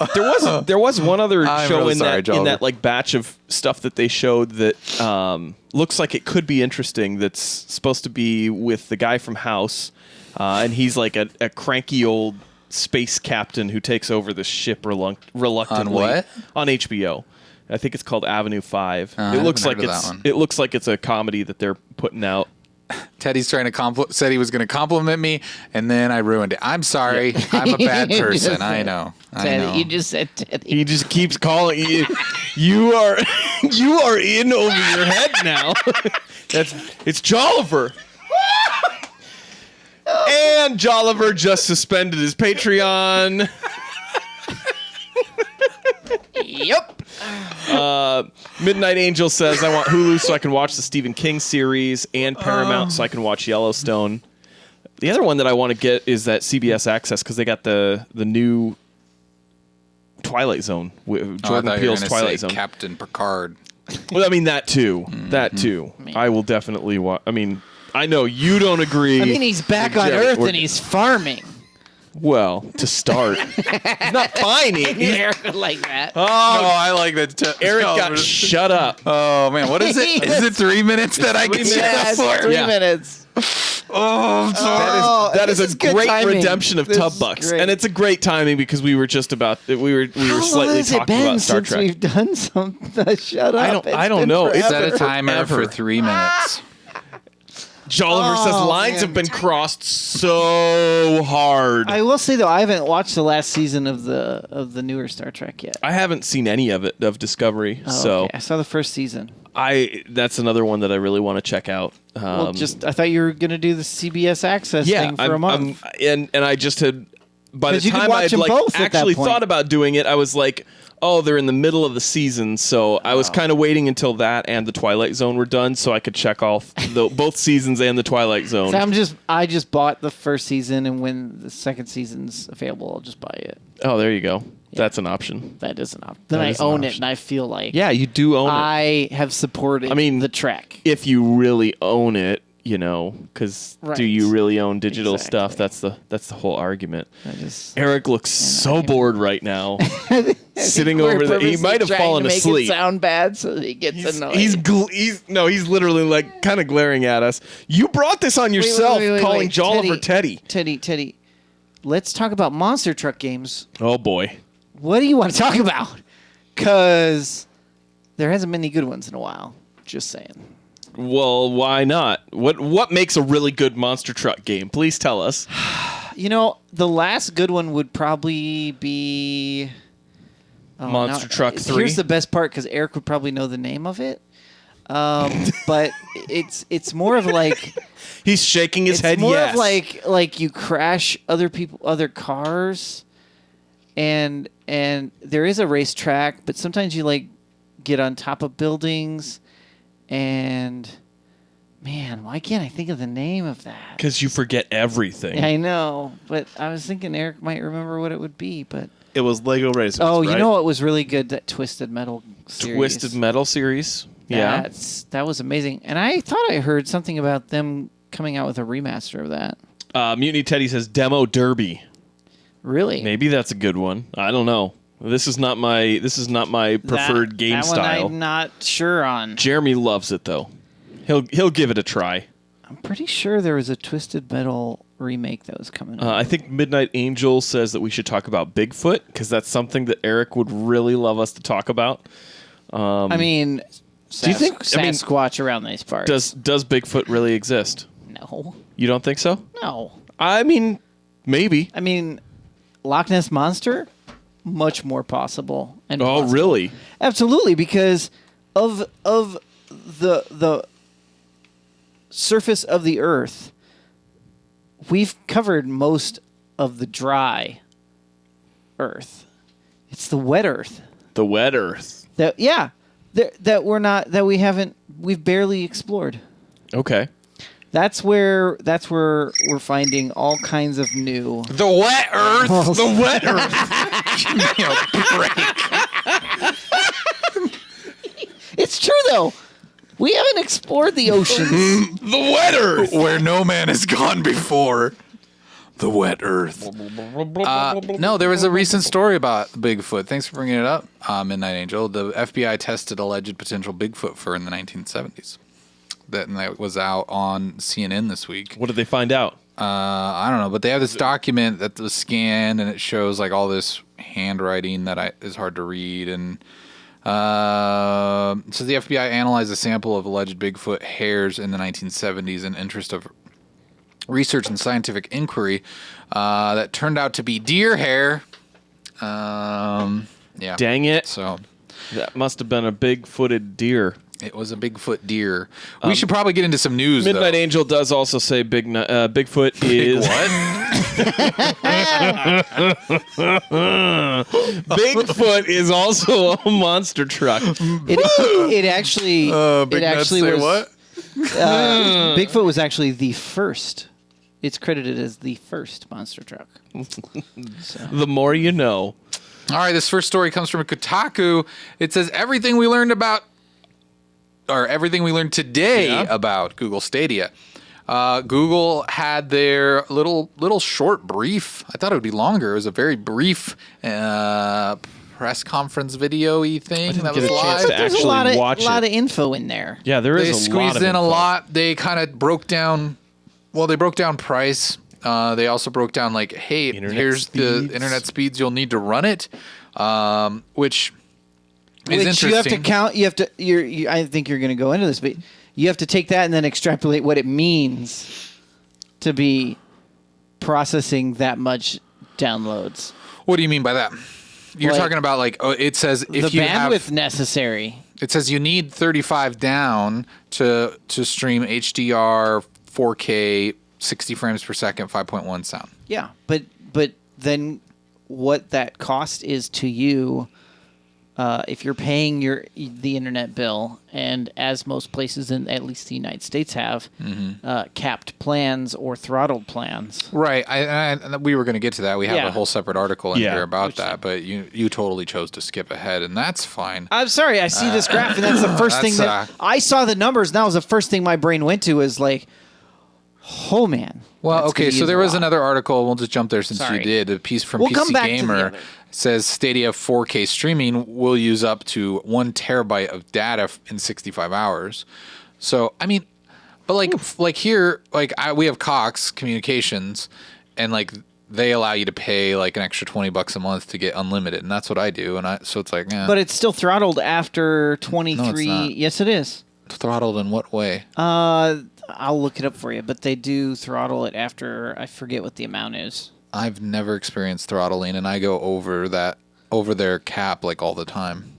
There was one other I'm show really in sorry, that Jolliver. in that like batch of stuff that they showed that looks like it could be interesting. That's supposed to be with the guy from House, and he's like a cranky old space captain who takes over the ship reluctantly On what? on HBO. I think it's called Avenue 5. I It looks haven't like heard of it's that one. it looks like it's a comedy that they're putting out. Teddy's trying to said he was going to compliment me, and then I ruined it. I'm sorry. I'm a bad person. I know. I Teddy, know. you just said Teddy. He just keeps calling you. You are in over your head now. It's Jolliver. And Jolliver just suspended his Patreon. Yep. Midnight Angel says, I want Hulu so I can watch the Stephen King series and Paramount so I can watch Yellowstone. The other one that I want to get is that CBS Access because they got the new Twilight Zone, Jordan I thought you were Peele's gonna Twilight say Zone. Captain Picard. Well, I mean, that too. That too. I will definitely watch. I mean, I know you don't agree. I mean, he's back on Jerry, Earth we're- and he's farming. Well, to start. He's not fine. Eric would like that. Oh, I like that. Eric got shut up. Oh man, what is it? Is it 3 minutes that I get Yeah, shut up for? 3 Yeah. minutes. Oh, I'm sorry. That this is is a good great timing. redemption of This Tub is Bucks, great. and it's a great timing because we were just about we were How slightly long has it talking been about Star since Trek. we've done some shut up? I don't know. Is Set a Forever. timer for 3 minutes. Jolliver says Oh, lines man. have been crossed so hard. I will say though, I haven't watched the last season of the newer Star Trek yet. I haven't seen any of it of Discovery, Oh, so okay. I saw the first season. that's another one that I really want to check out. Well, I thought you were gonna do the CBS Access thing for a month. and I just had by the 'Cause you could time watch I had them like both at that actually point. thought about doing it, I was like, oh, they're in the middle of the season, so I was kind of waiting until that and the Twilight Zone were done, so I could check off both seasons and the Twilight Zone. So I just bought the first season, and when the second season's available, I'll just buy it. Oh, there you go. That's an option. That is an option. Then That I is an own it, option. and I feel like Yeah, you do own it. I have supported. I mean, the Trek. If you really own it, because Right. do you really own digital stuff? Exactly. That's the whole argument. I just Eric looks so bored right now, sitting We're over there. He purposely might have trying fallen to make asleep. It sound bad, so that he gets annoyed. He's literally like kind of glaring at us. You brought this on yourself, wait, calling Jolliver Teddy. Teddy. Let's talk about monster truck games. Oh boy. What do you want to talk about? Because there hasn't been any good ones in a while. Just saying. Well, why not? What makes a really good monster truck game? Please tell us. You know, the last good one would probably be Monster Truck 3? Here's the best part, because Eric would probably know the name of it. But it's more of like He's shaking his it's head. more Yes. of like you crash other cars, and there is a racetrack, but sometimes you like get on top of buildings, and man, why can't I think of the name of that? because you forget everything. I know, but I was thinking Eric might remember what it would be, but It was Lego Racers. oh, right? you know what was really good? That Twisted Metal series. Twisted Metal series. Yeah. That was amazing, and I thought I heard something about them coming out with a remaster of that. Mutiny Teddy says Demo Derby. Really? Maybe that's a good one. I don't know. This is not my preferred game that style. one I'm not sure on. Jeremy loves it though. He'll give it a try. I'm pretty sure there was a Twisted Metal remake that was coming out. I think Midnight Angel says that we should talk about Bigfoot because that's something that Eric would really love us to talk about. I mean, do you think- I mean, Sasquatch around these parts? Does Bigfoot really exist? No. You don't think so? No. I mean, maybe. I mean, Loch Ness Monster, much more possible. And Oh, plausible. really? Absolutely, because of the surface of the Earth, we've covered most of the dry Earth. It's the wet Earth The wet Earth. that we've barely explored. Okay. That's where we're finding all kinds of new. The wet earth. The wet earth. Give me a break. It's true though. We haven't explored the oceans. The wet earth. Where no man has gone before. The wet earth. No, there was a recent story about Bigfoot. Thanks for bringing it up, Midnight Angel. The FBI tested alleged potential Bigfoot fur in the 1970s. That was out on CNN this week. What did they find out? I don't know, but they have this document that was scanned, and it shows like all this handwriting that is hard to read. And it says the FBI analyzed a sample of alleged Bigfoot hairs in the 1970s in interest of research and scientific inquiry that turned out to be deer hair. Yeah. Dang it. So That must have been a big-footed deer. it was a Bigfoot deer. We should probably get into some news. Midnight though. Angel does also say Bigfoot is... Bigfoot is also a monster truck. It actually Big it Nuts actually say was what? Bigfoot was actually the first. It's credited as the first monster truck. The more you know. All right, this first story comes from Kotaku. It says everything we learned today about Google Stadia. Google had their little short brief. I thought it would be longer. It was a very brief press conference video-y thing that was get a chance live. to There's actually a watch lot it. of info in there. Yeah, there They is a lot squeezed of in a info. lot. They kind of broke down. Well, they broke down price. They also broke down like, hey, Internet here's speeds. the internet speeds you'll need to run it, which is interesting. you have to count. You have to. I think you're going to go into this, but you have to take that and then extrapolate what it means to be processing that much downloads. What do you mean by that? You're Like, talking about like it says if the you bandwidth have necessary. it says you need 35 down to stream HDR 4K 60 frames per second 5.1 sound. Yeah, but then what that cost is to you, if you're paying the internet bill, and as most places in at least the United States have, capped plans or throttled plans. Right. I we were going to get to that. We have Yeah. a whole separate article in Yeah. here about that, but you totally chose to skip ahead, and that's fine. I'm sorry, I see this graph, and that's the first thing that that's, I saw the numbers. And that was the first thing my brain went to is like, oh man. Well, that's okay, gonna so use there a was lot. another article. We'll just jump there since Sorry. you did. A piece from We'll PC come back to the Gamer other. says Stadia 4K streaming will use up to 1 terabyte of data in 65 hours. So, I mean, but like here, like we have Cox Communications, and like they allow you to pay like an extra $20 a month to get unlimited, and that's what I do. And so it's like, But it's still throttled after 23. not. Yes, it is. throttled in what way? I'll look it up for you, but they do throttle it after, I forget what the amount is. I've never experienced throttling, and I go over their cap like all the time.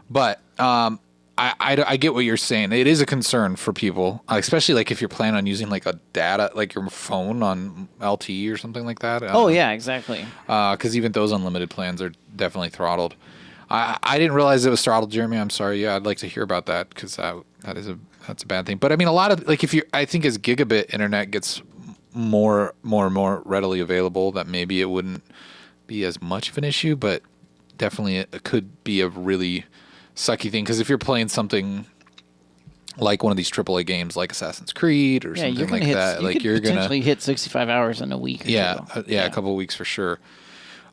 But I get what you're saying. It is a concern for people, especially like if you're planning on using like a data, like your phone on LTE or something like that. Oh, yeah, exactly. Because even those unlimited plans are definitely throttled. I didn't realize it was throttled, Jeremy. I'm sorry. Yeah, I'd like to hear about that because that's a bad thing. But I mean, a lot of like I think as gigabit internet gets more and more readily available, that maybe it wouldn't be as much of an issue, but definitely it could be a really sucky thing because if you're playing something like one of these AAA games like Assassin's Creed or Yeah, something you're gonna like hit. that, You like could you're gonna potentially hit 65 hours in a week. Or yeah, so. a couple of weeks for sure.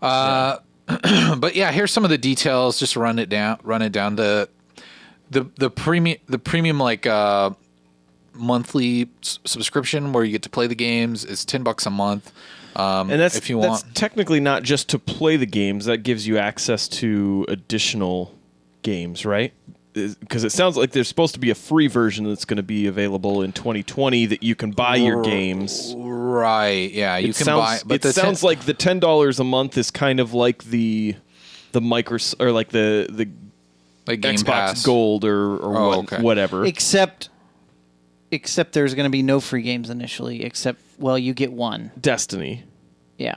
But yeah, here's some of the details. Just run it down. The premium like monthly subscription where you get to play the games is $10 a month. And that's if you want. that's technically not just to play the games. That gives you access to additional games, right? Because it sounds like there's supposed to be a free version that's going to be available in 2020 that you can buy your games. Right. Yeah, you It can sounds, buy. But it sounds like the $10 a month is kind of like the Microsoft or like the like Game Xbox Pass. Gold or okay. whatever. Except there's going to be no free games initially. Except, well, you get one. Destiny. Yeah.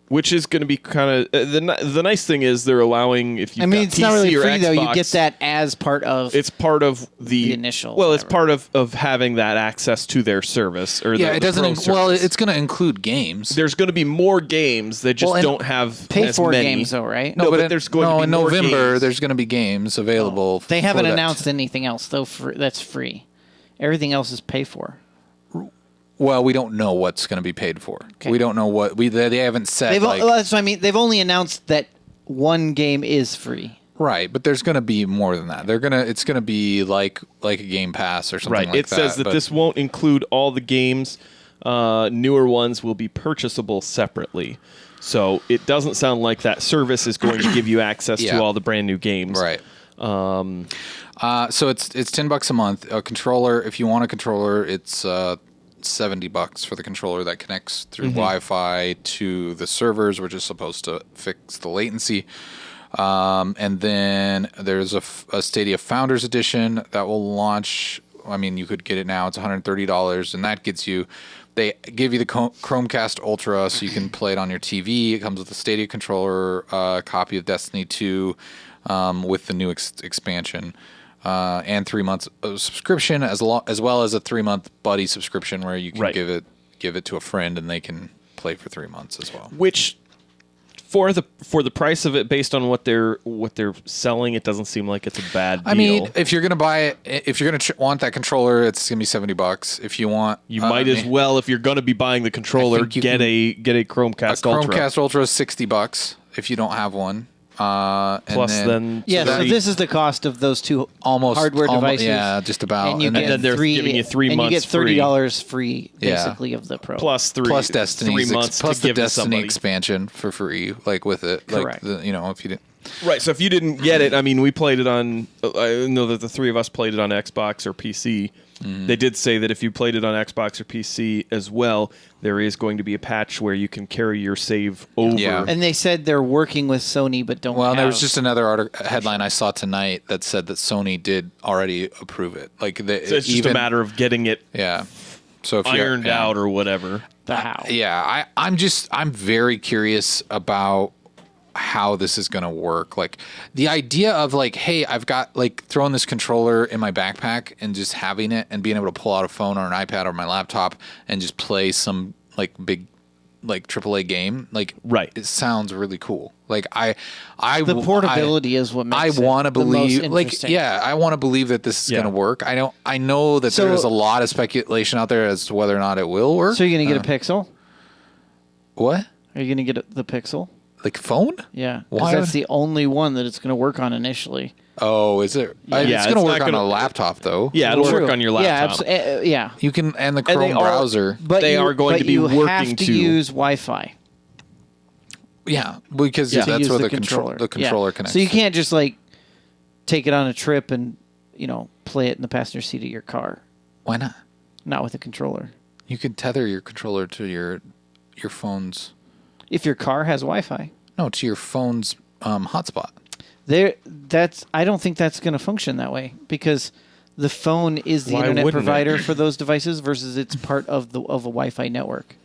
which is going to be kind of the nice thing is they're allowing if you. I mean, it's not really free though. You Xbox, get that as part of. It's part of the initial. Well, it's whatever. part of having that access to their service or Yeah, the it doesn't. Pro Well, service. it's going to include games. There's going to be more games. They just Well, and don't have pay as for many. games though, right? No, but in- there's going to be in more November. games. There's going to be games available. They haven't for that. announced anything else though. That's free. Everything else is pay for. Well, we don't know what's going to be paid for. Okay. We don't know what they haven't said. That's what I mean. They've only announced that one game is free. Right, but there's going to be more than that. It's going to be like a Game Pass or something Right. like It that. says that but- this won't include all the games. Newer ones will be purchasable separately. So it doesn't sound like that service is going to give you access Yeah. to all the brand new games. Right. So it's $10 a month. A controller, if you want a controller, it's $70 for the controller that connects through Wi-Fi to the servers, which is supposed to fix the latency. And then there's a Stadia Founders Edition that will launch. I mean, you could get it now. It's $130, and that gets you. They give you the Chromecast Ultra, so you can play it on your TV. It comes with a Stadia controller, copy of Destiny 2 with the new expansion, and 3 months of subscription, as well as a 3-month buddy subscription where you can Right. give it to a friend and they can play for 3 months as well. Which for the price of it, based on what they're selling, it doesn't seem like it's a bad deal. I mean, if you're gonna buy it, if you're gonna want that controller, it's gonna be $70. If you want, you might as well, if you're going to be buying the controller, think you get can- a Chromecast Ultra. Chromecast Ultra is $60 if you don't have one. Plus then Yeah, so this is the cost of those two hardware devices. Yeah, just about. And you then get they're giving you 3 and months you get $30 free, Yeah. basically, of the Pro. plus plus Destiny 3 months plus to the give to Destiny somebody. expansion for free, like with it. Correct. Like if you didn't. Right, so if you didn't get it, I mean, we played it on. I know that the three of us played it on Xbox or PC. They did say that if you played it on Xbox or PC as well, there is going to be a patch where you can carry your save over. Yeah. And they said they're working with Sony, but don't. Well, have, there was just another headline I saw tonight that said that Sony did already approve it. Like So it's just a matter of getting it Yeah. So if ironed out or whatever. the how. Yeah, I'm very curious about how this is going to work. Like the idea of like, hey, I've got like throwing this controller in my backpack and just having it and being able to pull out a phone or an iPad or my laptop and just play some like big like AAA game. Like Right. it sounds really cool. Like the The portability is what makes I want to it the most believe, like, interesting. yeah, I want to believe that this is Yeah. going to work. I know that So- there's a lot of speculation out there as to whether or not it will work. So you're gonna get a Pixel? What? Are you gonna get the Pixel? Like phone? Yeah, Why because that's would- the only one that it's gonna work on initially. Oh, is it? Yeah, It's it's going to not work on gonna- a laptop, though. Yeah, it'll True. work on your laptop. Yeah, yeah. You can, and the they Chrome are- browser. But They you, are going but to be you working have to to- use Wi-Fi Yeah, because Yeah. to that's use where the the controller. controller Yeah. connects. So you can't just like take it on a trip and play it in the passenger seat of your car. Why not? Not with a controller. You could tether your controller to your phone's. If your car has Wi-Fi, No, to your phone's hotspot. I don't think that's going to function that way because the phone is the Why internet wouldn't it? provider for those devices versus it's part of a Wi-Fi network.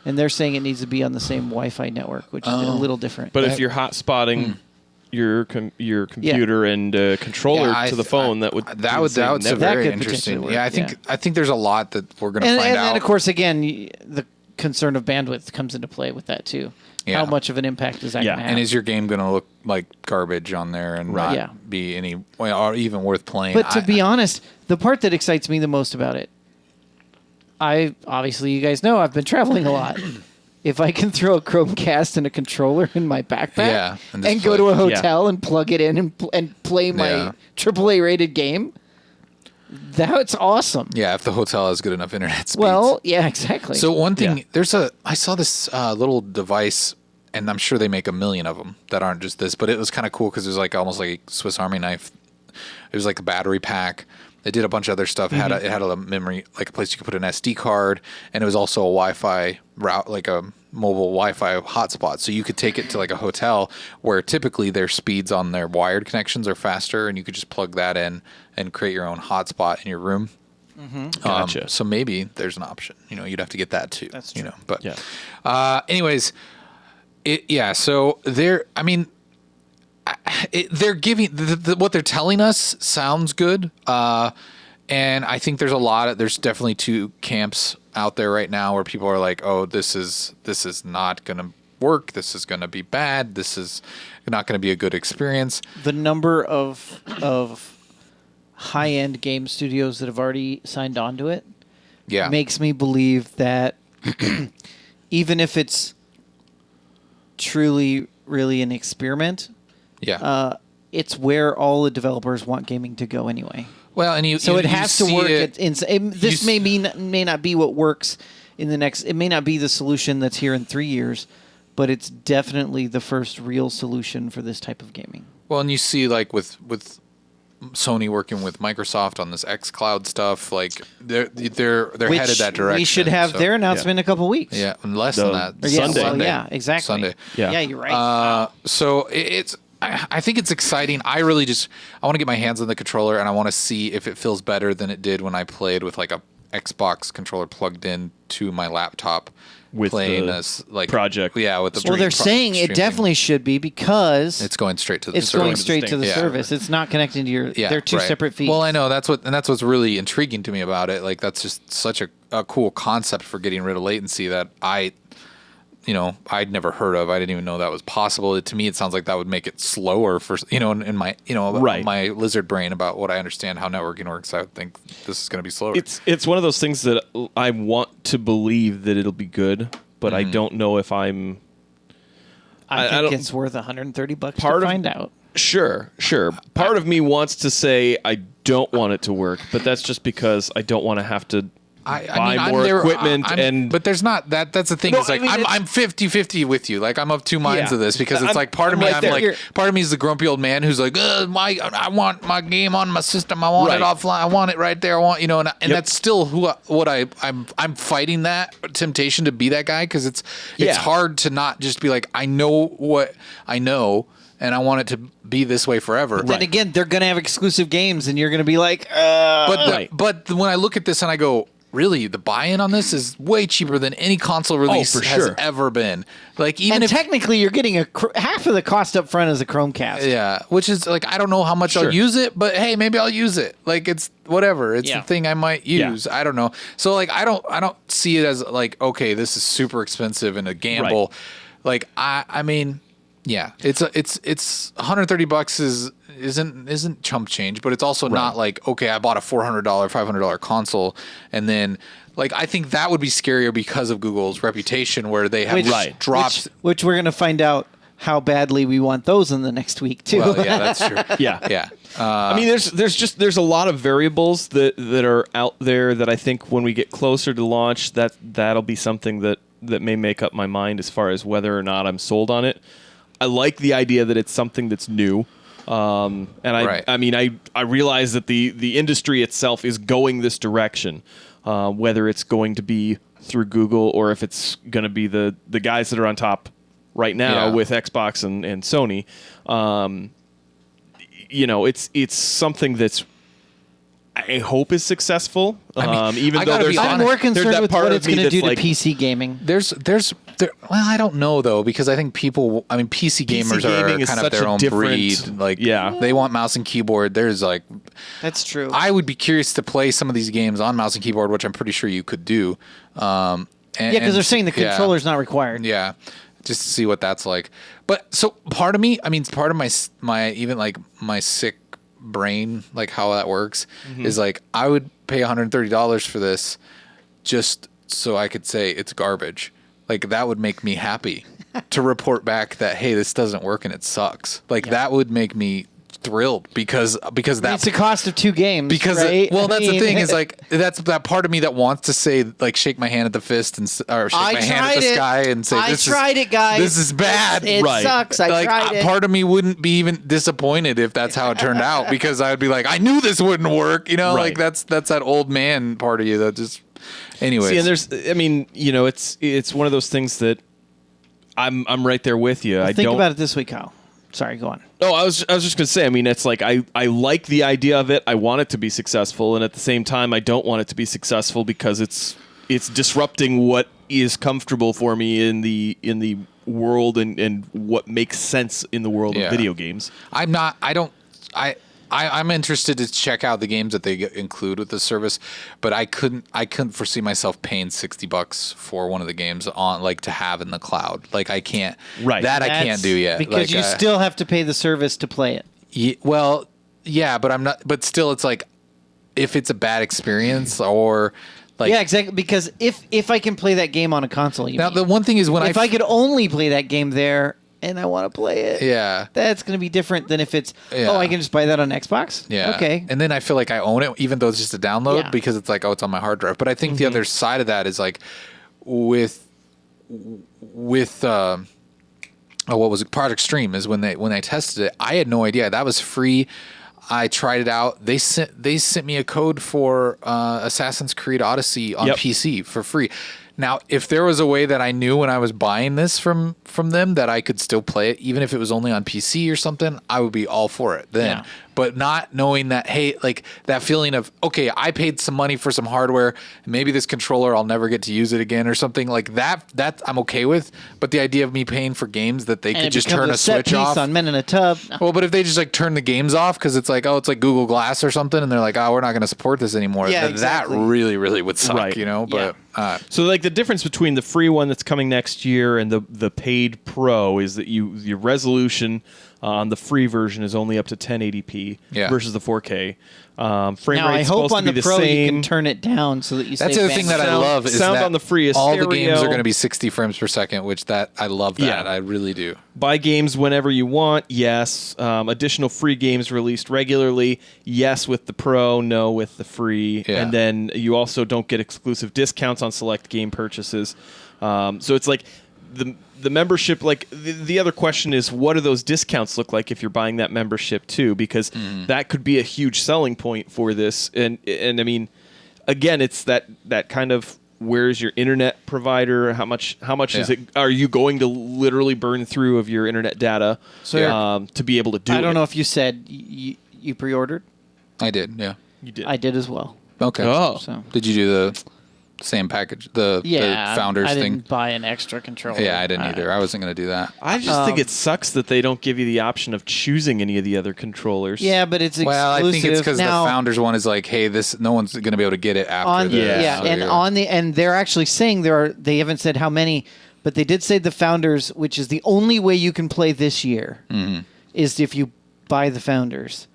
And they're saying it needs to be on the same Wi-Fi network, which is a little different. But if you're hotspotting your computer and controller Yeah, to the phone, that would that's be the same a network. That very could interesting. potentially Yeah, work, I think there's a lot that we're going to and, find and, out. and of course, again, the concern of bandwidth comes into play with that too. Yeah. How much of an impact is that Yeah, going to have? And is your game going to look like garbage on there and Right. not Yeah. be any or even worth playing? But to be honest, the part that excites me the most about it, obviously you guys know I've been traveling a lot. If I can throw a Chromecast and a controller in my backpack Yeah, and and, just go play. to a hotel and plug it in and play my Yeah. AAA rated game, that's awesome. yeah, if the hotel has good enough internet speeds. Well, yeah, exactly. So one thing, Yeah. I saw this little device, and I'm sure they make a million of them that aren't just this, but it was kind of cool because it was like almost like a Swiss Army knife. It was like a battery pack. It did a bunch of other stuff. Mm-hmm. It had a memory, like a place you could put an SD card, and it was also a Wi-Fi route, like a mobile Wi-Fi hotspot. So you could take it to like a hotel where typically their speeds on their wired connections are faster, and you could just plug that in and create your own hotspot in your room. Gotcha. So maybe there's an option. You'd have to get that too. That's You true. know, but Yeah. anyways, So they're. I mean, they're giving what they're telling us sounds good. And I think there's definitely two camps out there right now where people are like, oh, this is not going to work. This is going to be bad. This is not going to be a good experience. The number of high-end game studios that have already signed on to it makes me believe that even if it's truly, really an experiment, it's where all the developers want gaming to go anyway. Well, and it has to work. This may not be what works in the next. It may not be the solution that's here in 3 years, but it's definitely the first real solution for this type of gaming. Well, and you see, like with Sony working with Microsoft on this xCloud stuff, like they're headed that direction. We should have their announcement in a couple weeks. Yeah, and less than that. Sunday. Sunday. Yeah, exactly. Sunday. Yeah, you're right. So I think it's exciting. I really I want to get my hands on the controller and I want to see if it feels better than it did when I played with like a Xbox controller plugged in to my laptop with playing the this like project. Yeah, with the well, they're saying it definitely should be because it's going straight to the it's service. going straight to the service. It's not connecting to your. Yeah, they're two separate feeds. Well, I know that's what's really intriguing to me about it. Like that's just such a cool concept for getting rid of latency that I'd never heard of. I didn't even know that was possible. To me, it sounds like that would make it slower for, in my, my lizard brain about what I understand how networking works. I would think this is going to be slower. It's one of those things that I want to believe that it'll be good, but I don't know if I'm. I think it's worth $130 to find out. Sure. Part of me wants to say I don't want it to work, but that's just because I don't want to have to buy more equipment. But there's not that. That's the thing. No, it's like I'm 50-50 with you. Like I'm of two minds of this because it's like part of me part of me is the grumpy old man who's like, I want my game on my system. I want it offline. I want it right there. I want and that's still what I'm fighting that temptation to be that guy because it's hard to not just be like I know what I know. And I want it to be this way forever. But then again, they're going to have exclusive games, and you're going to be like, But when I look at this and I go, really, the buy-in on this is way cheaper than any console release has ever been. Like even if technically you're getting half of the cost up front as a Chromecast. Yeah, which is like I don't know how much I'll use it, but hey, maybe I'll use it. Like it's whatever. It's the thing I might use. I don't know. So like I don't see it as like okay, this is super expensive and a gamble. Like I mean. Yeah, it's $130 isn't chump change, but it's also not like okay, I bought a $400, $500 console, and then like I think that would be scarier because of Google's reputation, where they have dropped, which we're gonna find out how badly we want those in the next week too. Well, yeah, that's true. yeah. I mean, there's a lot of variables that are out there that I think when we get closer to launch, that'll be something that may make up my mind as far as whether or not I'm sold on it. I like the idea that it's something that's new. And I mean, I realize that the industry itself is going this direction, whether it's going to be through Google or if it's going to be the guys that are on top right now with Xbox and Sony. It's something that's I hope is successful. Even though I'm more concerned with what it's going to do to PC gaming. Well, I don't know though because I think people. I mean, PC gamers are kind of their own breed. Like, they want mouse and keyboard. There's like, that's true. I would be curious to play some of these games on mouse and keyboard, which I'm pretty sure you could do. Because they're saying the controller's not required. Yeah, just to see what that's like. But so part of me, I mean, part of my even like my sick brain, like how that works, is like I would pay $130 for this just so I could say it's garbage. Like that would make me happy to report back that hey, this doesn't work and it sucks. Like that would make me thrilled because that's the cost of two games. Because right? Well, that's the thing is like that's that part of me that wants to say like shake my hand at the fist or shake my hand at the sky and say I tried it, guys. This is bad. It sucks. I tried it. Part of me wouldn't be even disappointed if that's how it turned out because I would be like I knew this wouldn't work. Like that's that old man part of you that just. Anyways. See, and it's one of those things that I'm right there with you. Think about it this week, Kyle. Sorry, go on. Oh, I was just gonna say. I mean, it's like I like the idea of it. I want it to be successful, and at the same time, I don't want it to be successful because it's disrupting what is comfortable for me in the world and what makes sense in the world of video games. I'm interested to check out the games that they include with the service, but I couldn't foresee myself paying $60 for one of the games on to have in the cloud. Like I can't. Right. That I can't do yet. Because you still have to pay the service to play it. But I'm not. But still, it's like if it's a bad experience or. Yeah, exactly. Because if I can play that game on a console, The one thing is if I could only play that game there and I want to play it, that's going to be different than if it's I can just buy that on Xbox. Yeah. Okay. And then I feel like I own it, even though it's just a download, because it's like it's on my hard drive. But I think the other side of that is like with what was it? Project Stream is when they tested it. I had no idea that was free. I tried it out. They sent me a code for Assassin's Creed Odyssey on PC for free. Now, if there was a way that I knew when I was buying this from them that I could still play it, even if it was only on PC or something, I would be all for it then. Yeah. But not knowing that, hey, like that feeling of, okay, I paid some money for some hardware. Maybe this controller, I'll never get to use it again or something like that I'm okay with. But the idea of me paying for games that they could just turn a switch off. on Men in a Tub. Well, but if they just like turn the games off because it's like, it's like Google Glass or something, and they're like, we're not going to support this anymore. Yeah, that exactly. really, really would suck, Right. But So like the difference between the free one that's coming next year and the paid Pro is that your resolution on the free version is only up to 1080p versus the 4K. Frame Now, I rate's hope supposed on to the be the Pro you same. can turn it down so that you that's stay the other thing that I love is sound that on the free is all stereo. the games are going to be 60 frames per second, which I love that. Yeah. I really do. Buy games whenever you want, yes. Additional free games released regularly, yes with the Pro, no with the free. Yeah. And then you also don't get exclusive discounts on select game purchases. So it's like the membership, like the other question is, what do those discounts look like if you're buying that membership too? Because that could be a huge selling point for this. And I mean, again, it's that kind of, where's your internet provider? How much is it? Are you going to literally burn through of your internet data to be able to do it? I don't know if you said you pre-ordered. I did, yeah. You did. I did as well. Okay. Oh. So Did you do the same package, the Founders I thing? didn't buy an extra controller. Yeah, I didn't either. I wasn't going to do that. I just think it sucks that they don't give you the option of choosing any of the other controllers. Yeah, but it's exclusive. Well, I think it's because the Now, Founders one is like, hey, no one's going to be able to get it after on this. and they're actually saying they haven't said how many, but they did say the Founders, which is the only way you can play this year, is if you buy the Founders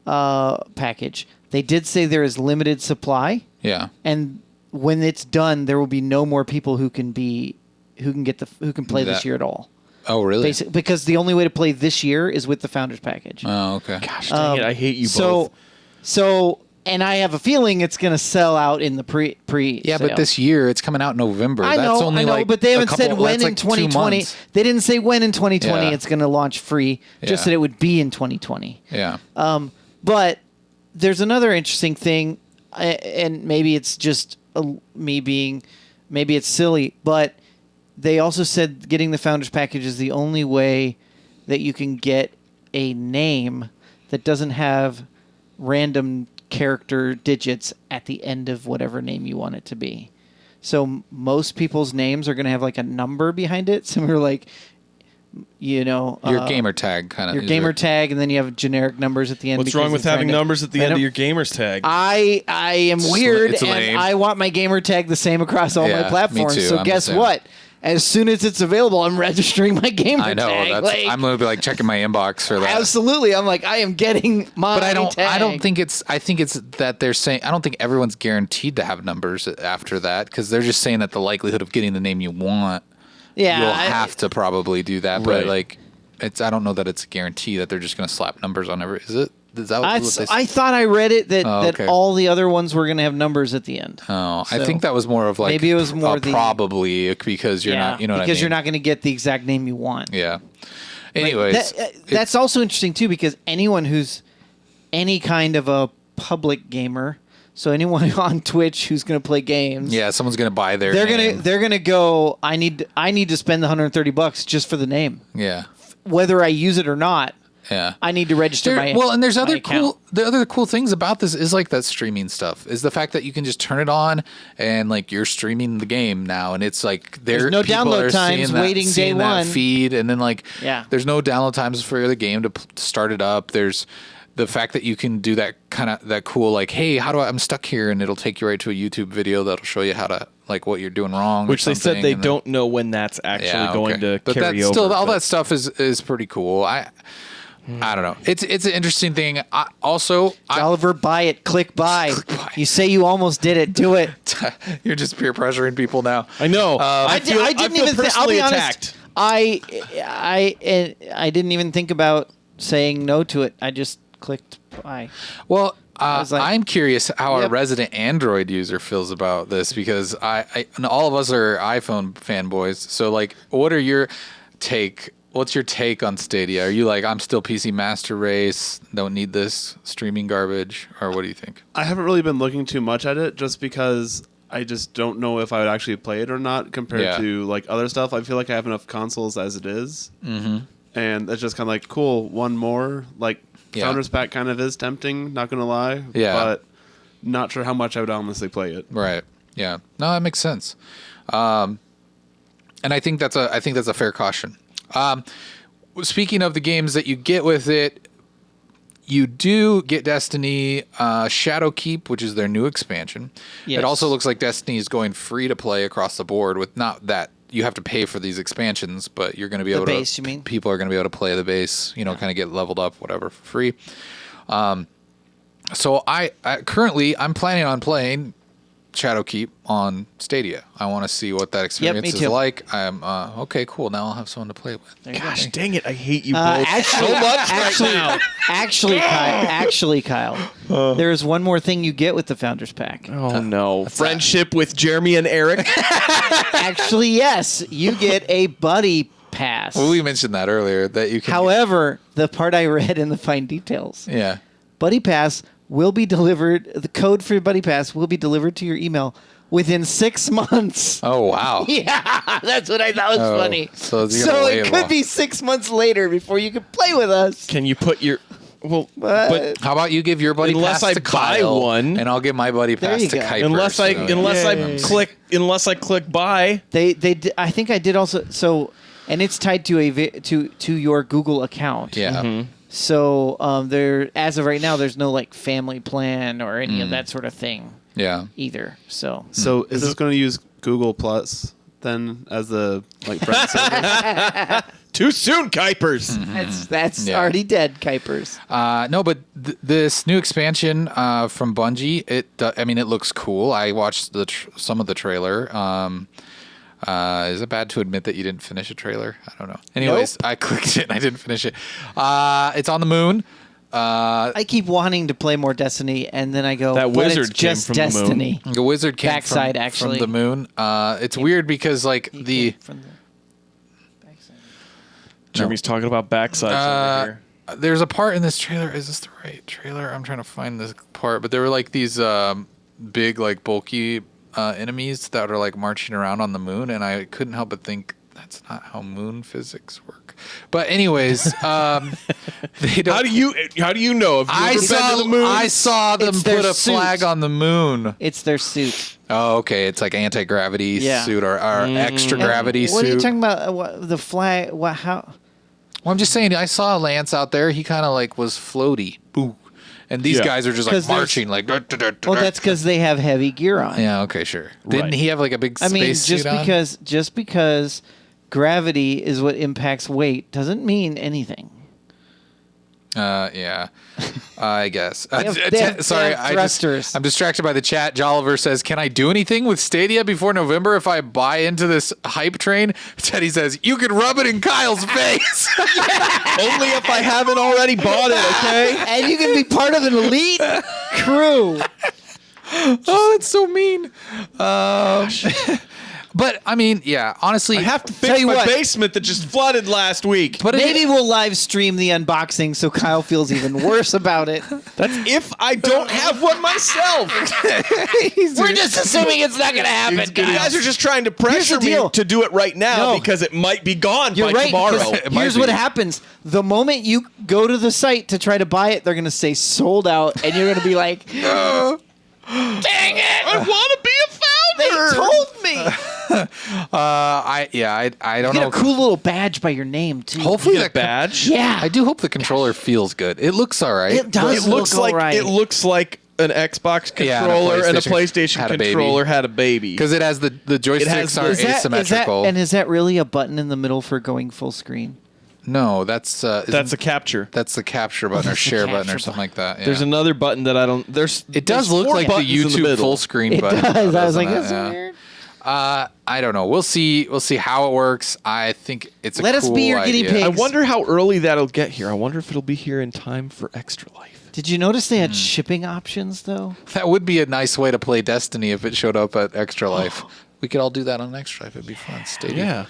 package. They did say there is limited supply. Yeah. And when it's done, there will be no more people who can play this year at all. Oh, really? Basically, because the only way to play this year is with the Founders package. Oh, okay. Gosh dang it, I hate you both. So, and I have a feeling it's going to sell out in the pre. Yeah, but this year it's coming out in November. I That's know, only I know, like but they haven't a couple, said when that's in like 2 2020. months. They didn't say when in 2020 Yeah. it's going to launch free. Just Yeah. that it would be in 2020. Yeah. But there's another interesting thing, and maybe it's just maybe it's silly, but they also said getting the Founders package is the only way that you can get a name that doesn't have random character digits at the end of whatever name you want it to be. So most people's names are going to have like a number behind it. Some are like, Your gamer tag kind of. your gamer tag, and then you have generic numbers at the end. What's wrong with having numbers at the end of your gamer's tag? I am weird, it's and lame. I want my gamer tag the same across all Yeah, my platforms. me too. So I'm the guess same. what? As soon as it's available, I'm registering my gamer I know. tag. I'm going to be like checking my inbox for that. Absolutely, I'm like, I am getting my But I don't. tag. I think it's that they're saying. I don't think everyone's guaranteed to have numbers after that because they're just saying that the likelihood of getting the name you want, you'll have to probably do that. But Right. like, I don't know that it's a guarantee that they're just going to slap numbers on every. Is it? Is that what they I thought I read it that, Oh, that okay. all the other ones were going to have numbers at the end. Oh, I So, think that was more of like maybe it was more the- probably because you're not. You know what I mean? because you're not going to get the exact name you want. Yeah. Anyways, That's also interesting too, because anyone who's any kind of a public gamer, so anyone on Twitch who's going to play games, yeah, someone's going to buy their. they're name. gonna go. I need to spend the $130 just for the name, Yeah. whether I use it or not. Yeah. I need to register my and there's my other account. the other cool things about this is like that streaming stuff is the fact that you can just turn it on and like you're streaming the game now, and it's like There's no people download are times, seeing that- waiting day seeing that one. feed, and then like Yeah. there's no download times for the game to start it up. There's the fact that you can do that kind of that cool like, hey, how do I'm stuck here, and it'll take you right to a YouTube video that'll show you how to like what you're doing wrong, or Which they said something, they and then- don't know when that's actually going to but carry that's over. still all but- that stuff is pretty cool. I don't know. It's an interesting thing. Also, Oliver, buy it. Click buy. buy. You say you almost did it. Do it. you're just peer pressuring people now. I know. I feel didn't even. I'll personally be honest. attacked. I didn't even think about saying no to it. I just clicked buy. Well, was like, I'm curious how a yep. resident Android user feels about this, because I and all of us are iPhone fanboys. So, like, what's your take on Stadia? Are you like, I'm still PC Master Race, don't need this streaming garbage, or what do you think? I haven't really been looking too much at it just because I just don't know if I would actually play it or not compared to like other stuff. I feel like I have enough consoles as it is. Mm-hmm. And it's just kind of like, cool, one more. Like, Founders Pack kind of is tempting, not going to lie. Yeah. But not sure how much I would honestly play it. Right. Yeah. No, that makes sense. And I think that's a fair caution. Speaking of the games that you get with it, you do get Destiny Shadowkeep, which is their new expansion. Yes. It also looks like Destiny is going free to play across the board, with not that you have to pay for these expansions, but you're going to be able base, to. you mean? People are going to be able to play the base, kind of get leveled up, whatever, for free. So I currently I'm planning on playing Shadowkeep on Stadia. I want to see what that experience me is too. like. I'm okay, cool. Now I'll have someone to play with. There you go. Gosh dang it! I hate you both Actually, so much right now. Actually, Kyle, there is one more thing you get with the Founders Pack. Oh no! Friendship with Jeremy and Eric. Actually, yes, you get a buddy pass. Well, we mentioned that earlier that you can. However, the part I read in the fine details, yeah. Buddy Pass will be delivered. The code for Buddy Pass will be delivered to your email within 6 months. Oh wow. Yeah, that's what I thought was funny. So you're So gonna wait it a could while. be 6 months later before you can play with us. Can you put your but How about you give your buddy Unless pass I to buy Kyle, one. and I'll give my buddy There pass you to go. Kuiper. unless I Yay. click buy. I think I did also. So, and it's tied to to your Google account. Yeah. So there, as of right now, there's no like family plan or any of that sort of thing Yeah. either. So So is this going to use Google Plus then as the like friend server? Too soon, Kuipers. that's Yeah. already dead, Kuipers. No, but this new expansion from Bungie, it looks cool. I watched some of the trailer. Is it bad to admit that you didn't finish a trailer? I don't know. Anyways, I clicked it and I didn't finish it. It's on the moon. I keep wanting to play more Destiny, and then I go, That but wizard it's came just from the moon. Destiny. The wizard came Backside, from actually. the moon. It's weird because like From the backside. Jeremy's talking about backsides over here. there's a part in this trailer. Is this the right trailer? I'm trying to find this part, but there were like these big, like bulky enemies that are like marching around on the moon, and I couldn't help but think that's not how moon physics work. But anyways, they don't. How do you know? Have you I ever been saw to the moon? I saw them It's their put a suit. flag on the moon. It's their suit. Oh, okay. It's like anti-gravity Yeah. suit or extra gravity What suit. are you talking about? The flag? What? How? Well, I'm just saying. I saw Lance out there. He kind of like was floaty. Boo. And these Yeah. guys are just like 'Cause there's- marching, like. Well, that's because they have heavy gear on. Yeah. Okay. Sure. Didn't Right. he have like a big I space mean, suit on? just because gravity is what impacts weight doesn't mean anything. Yeah. I guess. They have Sorry, thrusters. I'm distracted by the chat. Jolliver says, "Can I do anything with Stadia before November if I buy into this hype train?" Teddy says, "You can rub it in Kyle's face." Only if I haven't already bought it, okay? And you can be part of an elite crew. Oh, that's so mean. But I mean, yeah, honestly, I have to Tell fix you my what. basement that just flooded last week. But Maybe we'll live stream the unboxing so Kyle feels even worse about it. That's if I don't have one myself. We're just assuming it's not going to happen. You guys are just trying to pressure Here's the me deal. to do it right now No. because it might be gone You're by right. tomorrow. 'Cause It might Here's be. what happens: the moment you go to the site to try to buy it, they're going to say sold out, and you're going to be like, "Dang it! I want to be a founder. They told me." I don't You know. get a cool little badge by your name too. Hopefully Get a that badge. Yeah, I do hope the controller feels good. It looks all right. It does. It looks look like alright. it looks like an Xbox Yeah, and a controller and a PlayStation PlayStation had a baby. controller had a baby. because it has the joysticks has are the- asymmetrical. Is that really a button in the middle for going full screen? No, that's That's a capture. that's the capture button or share button or something like that. Yeah. There's another button that I don't. It does look 4 like the buttons in YouTube middle. full screen It button. does. I was doesn't like, it? that's Yeah. weird. I don't know. We'll see. We'll see how it works. I think it's a Let us cool be your guinea idea. pig. I wonder how early that'll get here. I wonder if it'll be here in time for Extra Life. Did you notice they had shipping options though? That would be a nice way to play Destiny if it showed up at Extra Life. We could all do that on Extra Life. It'd be fun. Stadia.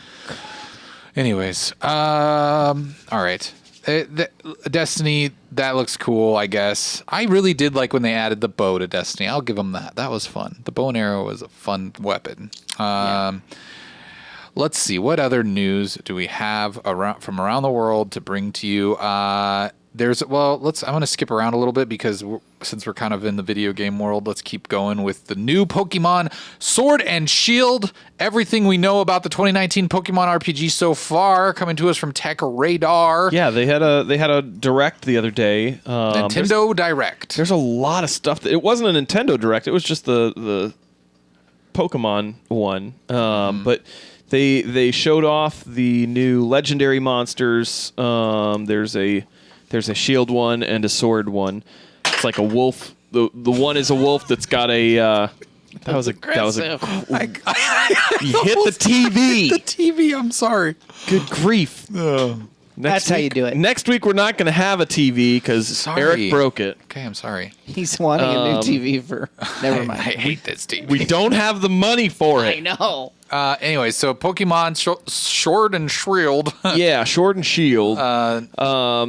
Anyways, all right. Destiny, that looks cool, I guess. I really did like when they added the bow to Destiny. I'll give them that. That was fun. The bow and arrow was a fun weapon. Let's see. What other news do we have from around the world to bring to you? I'm going to skip around a little bit because since we're kind of in the video game world, let's keep going with the new Pokemon Sword and Shield. Everything we know about the 2019 Pokemon RPG so far coming to us from Tech Radar. Yeah, they had a direct the other day. Nintendo Direct. There's a lot of stuff. It wasn't a Nintendo Direct. It was just the Pokemon one. But they showed off the new legendary monsters. There's a shield one and a sword one. It's like a wolf. The one is a wolf that's got a. That was a. You hit the TV. The TV, I'm sorry. Good grief. That's how you do it. Next week we're not going to have a TV because Sorry. Eric broke it. Okay, I'm sorry. He's wanting a new TV for. Never I mind. hate this TV. We don't have the money for I it. know. Anyway, so Pokemon Sword and Shield. Yeah, Sword and Shield. Uh,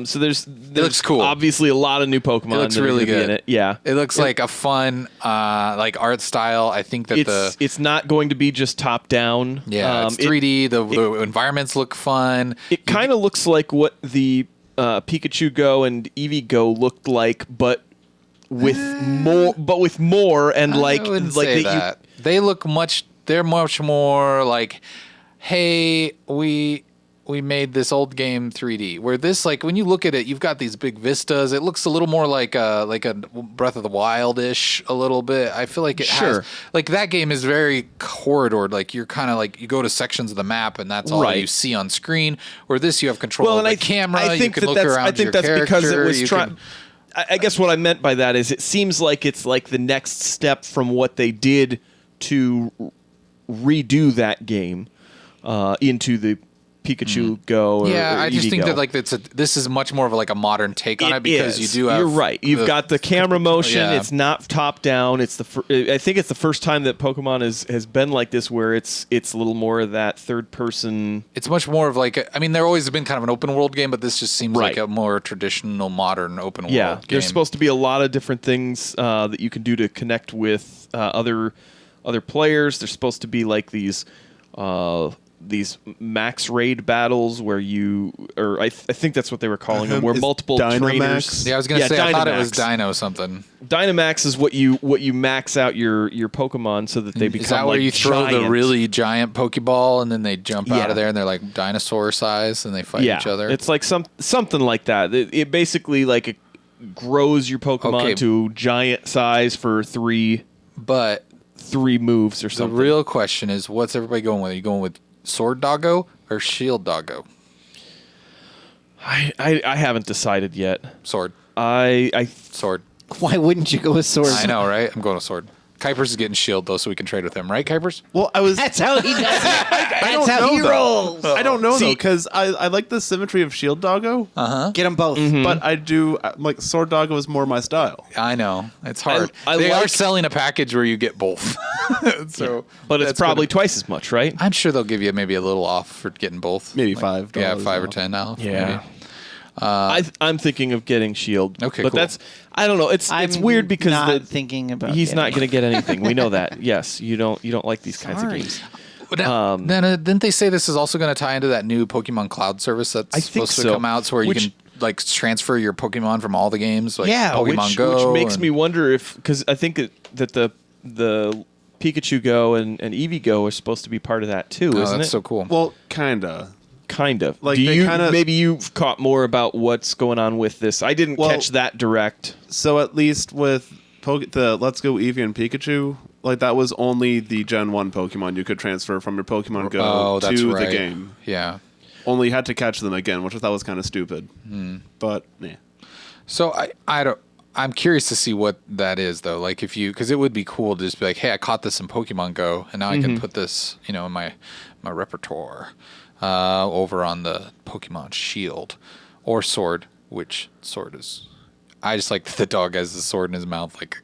So there's looks cool. Obviously, a lot of new Pokemon. It looks that are really gonna be in good. it. Yeah, It looks like a fun, like art style. I think that it's not going to be just top down. it's 3D. The environments look fun. It kind of looks like what the Pikachu Go and Eevee Go looked like, but with more, and I wouldn't say that. They're much more like, hey, we made this old game 3D. Where this, like, when you look at it, you've got these big vistas. It looks a little more like a Breath of the Wild-ish a little bit. I feel like it has, like, that game is very corridored. Like, you're kind of like, you go to sections of the map and that's all Right. you see on screen. Where this, you have control of the camera. I think you can look around I think your that's because it character, was you trying. can- I guess what I meant by that is it seems like it's like the next step from what they did to redo that game into the Pikachu Go. Or I just Eevee think Go. that like this is much more of like a modern take on it because is. you do have. You're right. You've got the camera motion. Yeah. It's not top down. It's I think it's the first time that Pokemon has been like this, where it's a little more of that third person. It's much more of like I mean, there always been kind of an open world game, but this just seems like Right. a more traditional modern open world Yeah, game. there's supposed to be a lot of different things that you can do to connect with other players. There's supposed to be like these max raid battles where I think that's what they were calling them, where Is multiple Dynamax? trainers. Yeah, I was gonna say I thought it was Dynamax. Dino something. Dynamax is what you max out your Pokemon so that they become Is that where like you throw the giant. really giant Pokeball and then they jump out Yeah. of there and they're like dinosaur size and they fight each other? It's like something like that. It basically like it grows your Pokemon Okay. to giant size for three but moves or the something. real question is, what's everybody going with? Are you going with Sword Doggo or Shield Doggo? I haven't decided yet. Sword. Sword. Why wouldn't you go with swords? I know, right? I'm going with Sword. Kuipers is getting Shield though, so we can trade with him, right, Kuipers? Well, I was. That's how he does it. That's don't how know, he though. rolls. I don't know though, See- because I like the symmetry of Shield Doggo, Get them both. but I do like Sword Doggo is more my style. I know it's hard. I They are like- selling a package where you get both. So, But it's that's probably gonna- twice as much, right? I'm sure they'll give you maybe a little off for getting both. Maybe Like, $5 Yeah, 5 or off. 10 now. Yeah. I'm thinking of getting Shield. Okay, but cool. I don't know. It's I'm weird because not thinking about. he's not going to getting get anything. We know that. Yes, you don't like these kinds of Sorry. games. But now, then didn't they say this is also going to tie into that new Pokemon Cloud service that's I think supposed to so. come out, so where Which- you can like transfer your Pokemon from all the games, like Yeah, Pokemon Go, which makes and- me wonder if because I think that the Pikachu Go and Eevee Go are supposed to be part of that too, Oh, isn't that's it? so cool. Well, kinda. Kind of. Like, Do they you kinda- maybe you've caught more about what's going on with this? I didn't Well- catch that direct. So at least with the Let's Go Eevee and Pikachu, like that was only the Gen 1 Pokemon you could transfer from your Pokemon Go Oh, that's to right. the game. Yeah. Only you had to catch them again, which I thought was kind of stupid. But yeah. So I'm curious to see what that is though. Like if you, because it would be cool to just be like, hey, I caught this in Pokemon Go, and now I can put this, in my repertoire over on the Pokemon Shield or Sword. Which Sword is? I just like that the dog has the sword in his mouth, like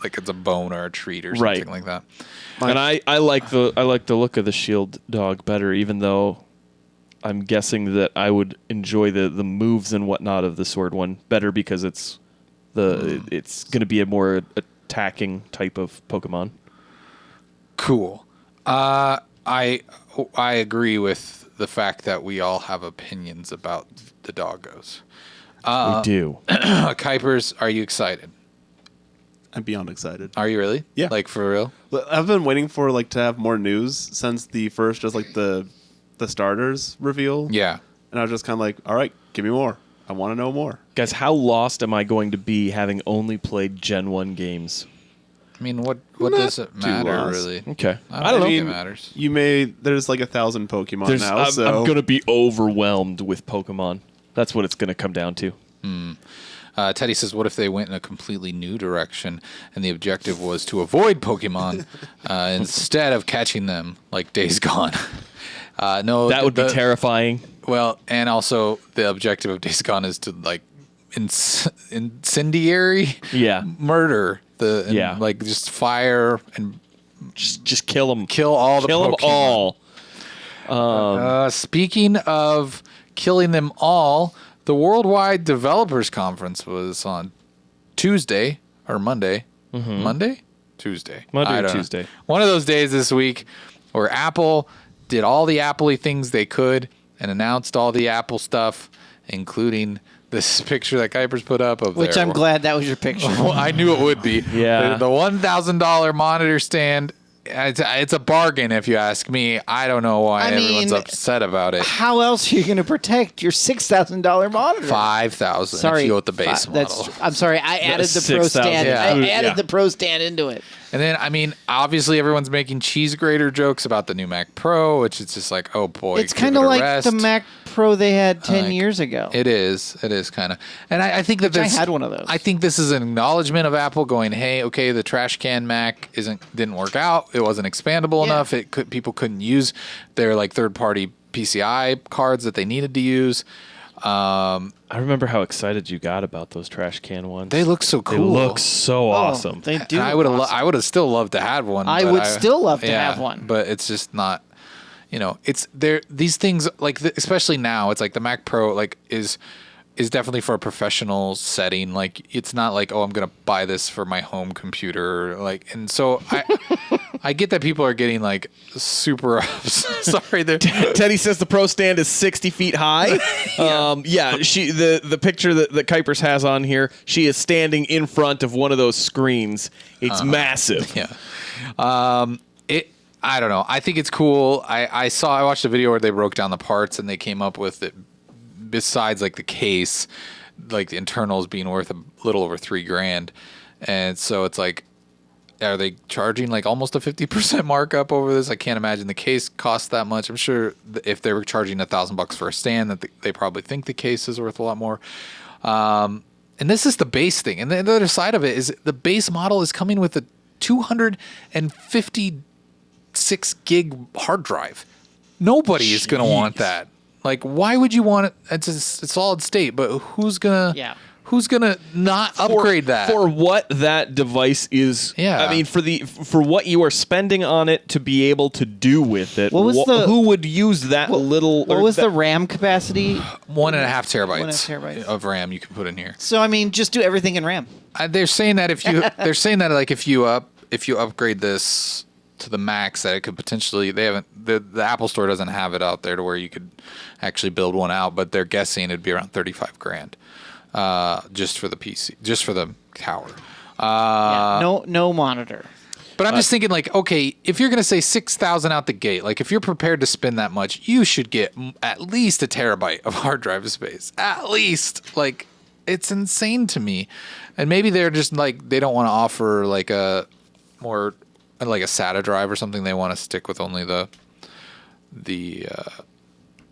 it's a bone or a treat or something Right. like that. And I like the look of the Shield dog better, even though I'm guessing that I would enjoy the moves and whatnot of the Sword one better because it's going to be a more attacking type of Pokemon. Cool. I agree with the fact that we all have opinions about the doggos. we do. Kuipers, are you excited? I'm beyond excited. Are you really? Yeah. Like for real? I've been waiting for to have more news since the first the starters reveal. Yeah. And I was just kind of like, all right, give me more. I want to know more. Guys, how lost am I going to be having only played Gen 1 games? I mean, what Not does it too matter lost. really? Okay. I don't think mean, it matters. There's like 1,000 Pokemon now, I'm so going to be overwhelmed with Pokemon. That's what it's going to come down to. Teddy says, what if they went in a completely new direction and the objective was to avoid Pokemon instead of catching them like Days Gone? No, That would be terrifying. Well, and also the objective of Days Gone is to like incendiary Yeah. murder Yeah. like just fire and Just kill them. kill all the Kill them Pokemon. all. Speaking of killing them all, the Worldwide Developers Conference was on Tuesday or Monday. Monday? Tuesday. Monday I or don't know. Tuesday. One of those days this week where Apple did all the Apple-y things they could and announced all the Apple stuff, including this picture that Kuipers put up of Which their- I'm glad that was your picture. Well, I knew it would be. Yeah. The $1,000 monitor stand, it's a bargain if you ask me. I don't know why I everyone's mean, upset about it. How else are you going to protect your $6,000 monitor? 5,000 Sorry, if you go with the base model. I'm sorry. I added the Pro 6,000. stand. Yeah. I added Yeah. the Pro stand into it. And then, I mean, obviously everyone's making cheese grater jokes about the new Mac Pro, which is just like, oh boy, It's give kind it of a like rest. the Mac Pro they had 10 Like, years ago. It is kind of. And I think that I this, had one of those. I think this is an acknowledgement of Apple going, hey, okay, the trash can Mac didn't work out. It wasn't expandable Yeah. enough. People couldn't use their like third-party PCI cards that they needed to use. I remember how excited you got about those trash can ones. They look so cool. They look so awesome. They do. And I would have. awesome. I would have still loved to have one. I but would still love to have one. But it's just not. It's there. These things like especially now, it's like the Mac Pro like is definitely for a professional setting. Like it's not like, oh, I'm gonna buy this for my home computer. Like, and so I get that people are getting like super sorry. Teddy says the Pro stand is 60 feet high. She the picture that Kuipers has on here, she is standing in front of one of those screens. It's massive. Yeah. I don't know. I think it's cool. I watched a video where they broke down the parts and they came up with it. Besides like the case, like the internals being worth a little over $3,000, and so it's like, are they charging like almost a 50% markup over this? I can't imagine the case costs that much. I'm sure if they were charging $1,000 for a stand, that they probably think the case is worth a lot more. And this is the base thing, and the other side of it is the base model is coming with a 256 gig hard drive. Nobody is going to want that. Like, why would you want it? It's a solid state, but who's gonna Who's gonna not upgrade that? For what that device is? Yeah. I mean, for what you are spending on it to be able to do with it. What was who would use that little? What was the RAM capacity? 1.5 terabytes, 1.5 terabytes of RAM you can put in here. So I mean, just do everything in RAM. They're saying that if you upgrade this to the max, that it could potentially, the Apple Store doesn't have it out there to where you could actually build one out, but they're guessing it'd be around 35 grand just for the PC, just for the tower. No monitor. But I'm just thinking, like, okay, if you're gonna say 6,000 out the gate, like if you're prepared to spend that much, you should get at least a terabyte of hard drive space. At least, like, it's insane to me. And maybe they're just like, they don't want to offer like a more like a SATA drive or something. They want to stick with only the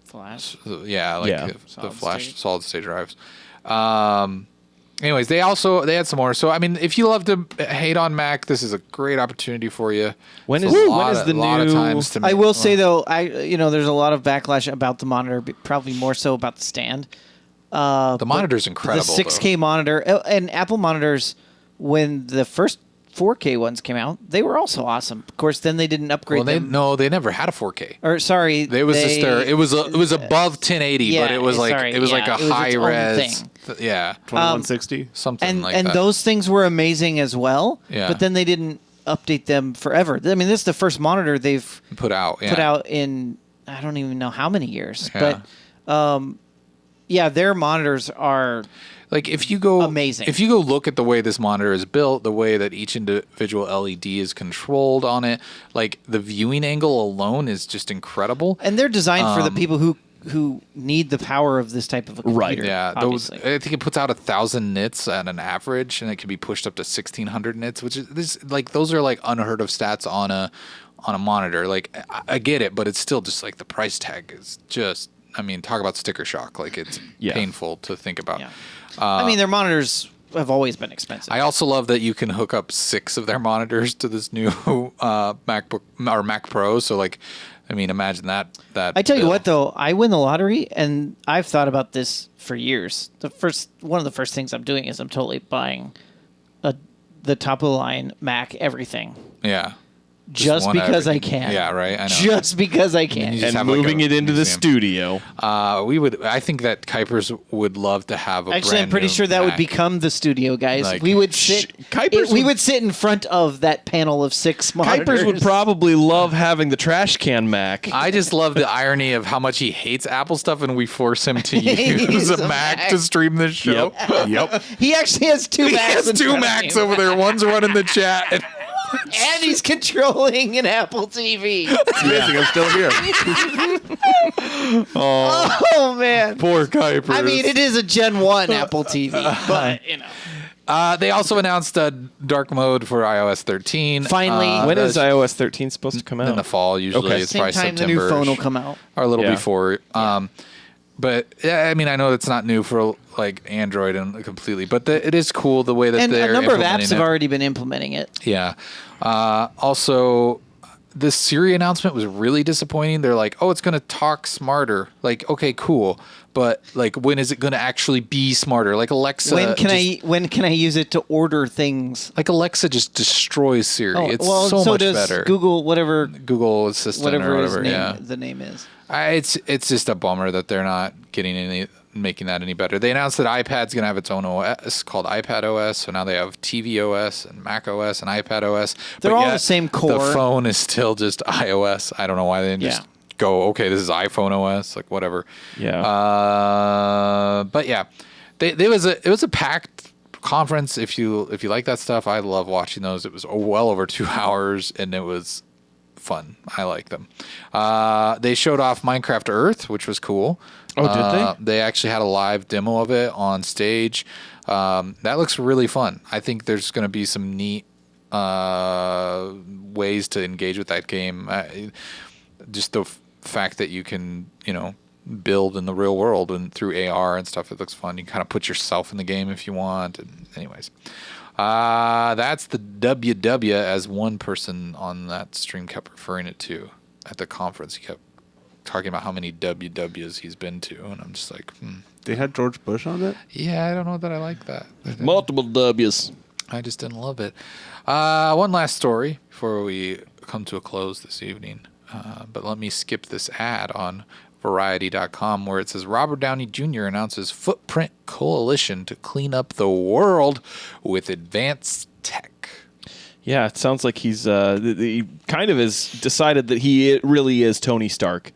Flash. The flash solid state drives. Anyways, they had some more. So I mean, if you love to hate on Mac, this is a great opportunity for you. When It's is a when lot is of- the lot of new- times to I make- will say though, there's a lot of backlash about the monitor, but probably more so about the stand. the monitor's incredible. The 6K monitor and Apple monitors, when the first 4K ones came out, they were also awesome. Of course, then they didn't upgrade them. They never had a 4K. Or sorry, It was just it was above 1080, yeah, but it was like sorry, it was like yeah, a it was high its own res. thing. Yeah, 2160. something like and that. those things were amazing as well. Yeah. But then they didn't update them forever. I mean, this is the first monitor they've put out in I don't even know how many years. Yeah. But their monitors are Like if you go amazing. If you go look at the way this monitor is built, the way that each individual LED is controlled on it, like the viewing angle alone is just incredible. and they're designed for the people who need the power of this type of a computer. Right. Yeah, obviously. I think it puts out 1,000 nits at an average, and it can be pushed up to 1,600 nits, which is like those are like unheard of stats on a monitor. Like I get it, but it's still just like the price tag is just. I mean, talk about sticker shock. Like it's painful to think about. Yeah. I mean, their monitors have always been expensive. I also love that you can hook up 6 of their monitors to this new MacBook or Mac Pro. So like, I mean, imagine that. I tell you what, though, I win the lottery, and I've thought about this for years. One of the first things I'm doing is I'm totally buying the top of the line Mac everything. Yeah. Just one because I everything. can. Yeah, right. I know. Just because I can. you just And have, like, moving a it into the museum. studio. I think that Kuipers would love to have a. Actually, I'm brand pretty new sure that would Mac. become the studio, guys. Like, we would sit. Kuipers we would- would sit in front of that panel of 6 monitors. Kuipers would probably love having the trash can Mac. I just love the irony of how much he hates Apple stuff, and we force him to use a Mac to stream this show. Yep. He actually has 2 He Macs. has in 2 front of Macs him. over there. One's running the chat. And and he's controlling an Apple TV. It's amazing. I'm still here. Oh man. poor Kuipers. I mean, it is a Gen 1 Apple TV, but you know. They also announced dark mode for iOS 13. Finally. When is iOS 13 supposed to come out? In the fall, usually. Okay. It's Same probably time the September. new phone will come out. Or a little Yeah. before. But yeah, I mean, I know it's not new for like Android and completely, but it is cool the way that And they're a number of implementing apps have it. already been implementing it. Yeah. Also, the Siri announcement was really disappointing. They're like, "Oh, it's going to talk smarter." Like, okay, cool, but like, when is it going to actually be smarter? Like Alexa. When can I use it to order things? Like Alexa just destroys Siri. Oh, It's well, so much does better. Google, whatever Google Assistant whatever, or his whatever. name, Yeah. the name is. It's just a bummer that they're not making that any better. They announced that iPad's going to have its own OS called iPad OS, so now they have TV OS and Mac OS and iPad OS. They're but all yet the same core. The phone is still just iOS. I don't know why they didn't just go, okay, this is iPhone OS, like whatever. Yeah. But yeah, it was a packed conference. If you like that stuff, I love watching those. It was well over 2 hours, and it was fun. I like them. They showed off Minecraft Earth, which was cool. Oh, did they? They actually had a live demo of it on stage. That looks really fun. I think there's going to be some neat ways to engage with that game. Just the fact that you can, build in the real world and through AR and stuff, it looks fun. You can kind of put yourself in the game if you want. And anyways, that's the WW, as one person on that stream kept referring it to at the conference. He kept talking about how many WWs he's been to, and I'm just like, They had George Bush on it? yeah, I don't know that I like that. Multiple W's. I just didn't love it. One last story before we come to a close this evening. But let me skip this ad on Variety.com where it says Robert Downey Jr. announces Footprint Coalition to clean up the world with advanced tech. Yeah, it sounds like he kind of has decided that he really is Tony Stark,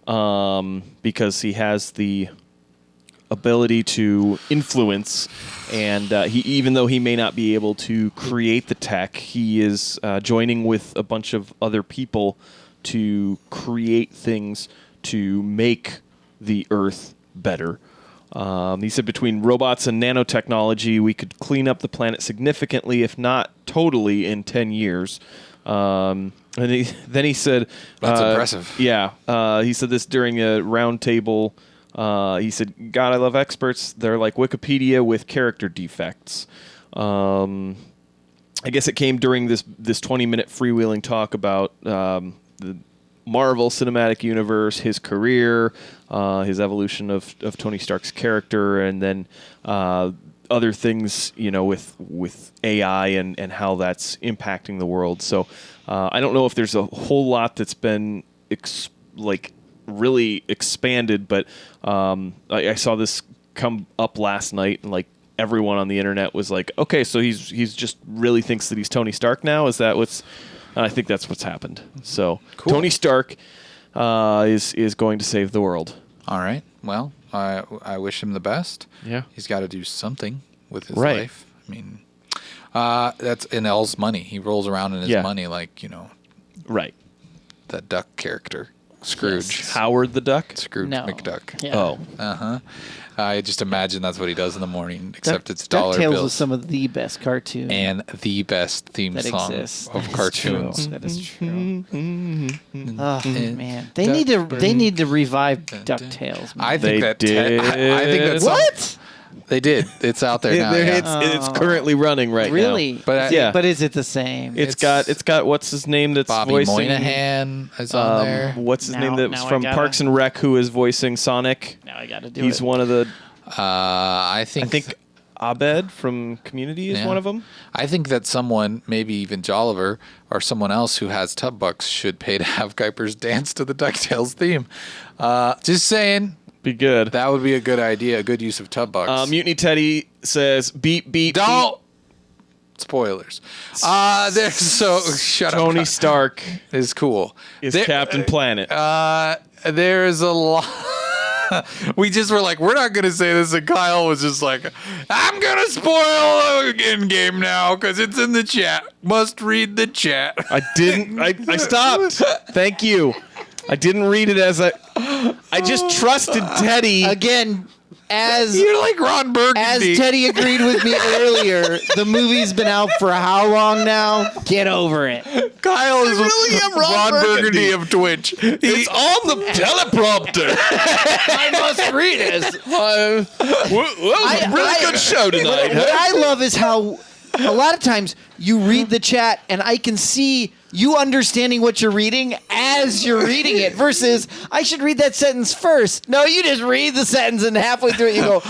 because he has the ability to influence, and even though he may not be able to create the tech, he is joining with a bunch of other people to create things to make the Earth better. He said between robots and nanotechnology, we could clean up the planet significantly, if not totally, in 10 years. And then he said... That's impressive. Yeah. He said this during a roundtable. He said, God, I love experts. They're like Wikipedia with character defects. I guess it came during this 20-minute freewheeling talk about the Marvel Cinematic Universe, his career, his evolution of Tony Stark's character, and then other things, with AI and how that's impacting the world. So I don't know if there's a whole lot that's been really expanded, but I saw this come up last night, and everyone on the internet was like, okay, so he's just really thinks that he's Tony Stark now? Is that what's... I think that's what's happened. So cool. Tony Stark is going to save the world. All right. Well, I wish him the best. Yeah. He's got to do something with his life. I mean, that's in L's money. He rolls around in his money like, right. That duck character. Scrooge. Yes. Howard the Duck? Scrooge McDuck. Yeah. Oh. Uh-huh. I just imagine that's what he does in the morning, except it's dollar bills. DuckTales is some of the best cartoons. And the best theme song of cartoons. That is true. Oh, man. They need to revive DuckTales. Man. I think they did. I think that's what? They did. It's out there now. It's currently running right now. Really? But but is it the same? It's got what's his name that's Bobby voicing Moynihan is on there. What's his name that's from Parks and Rec who is voicing Sonic? Now I got to do He's one of the I think Abed from Community is one of them. I think that someone, maybe even Jolliver or someone else who has tub bucks, should pay to have Kuipers dance to the DuckTales theme. Just saying. Be good. That would be a good idea, a good use of tub bucks. Mutiny Teddy says, beep, beep, don't. Beep. Spoilers. There's shut up. Tony Stark is cool. Is Captain Planet. There's a lot. We just were like, we're not going to say this. And Kyle was just like, I'm going to spoil in-game now because it's in the chat. Must read the chat. I didn't. I stopped. Thank you. I didn't read it as I just trusted Teddy. Again, as you're like Ron Burgundy. As Teddy agreed with me earlier, the movie's been out for how long now? Get over it. Kyle is Ron Burgundy of Twitch. It's on the teleprompter. I must read it. That was a really good show tonight. What I love is how a lot of times you read the chat and I can see you understanding what you're reading as you're reading it versus I should read that sentence first. No, you just read the sentence and halfway through it you go,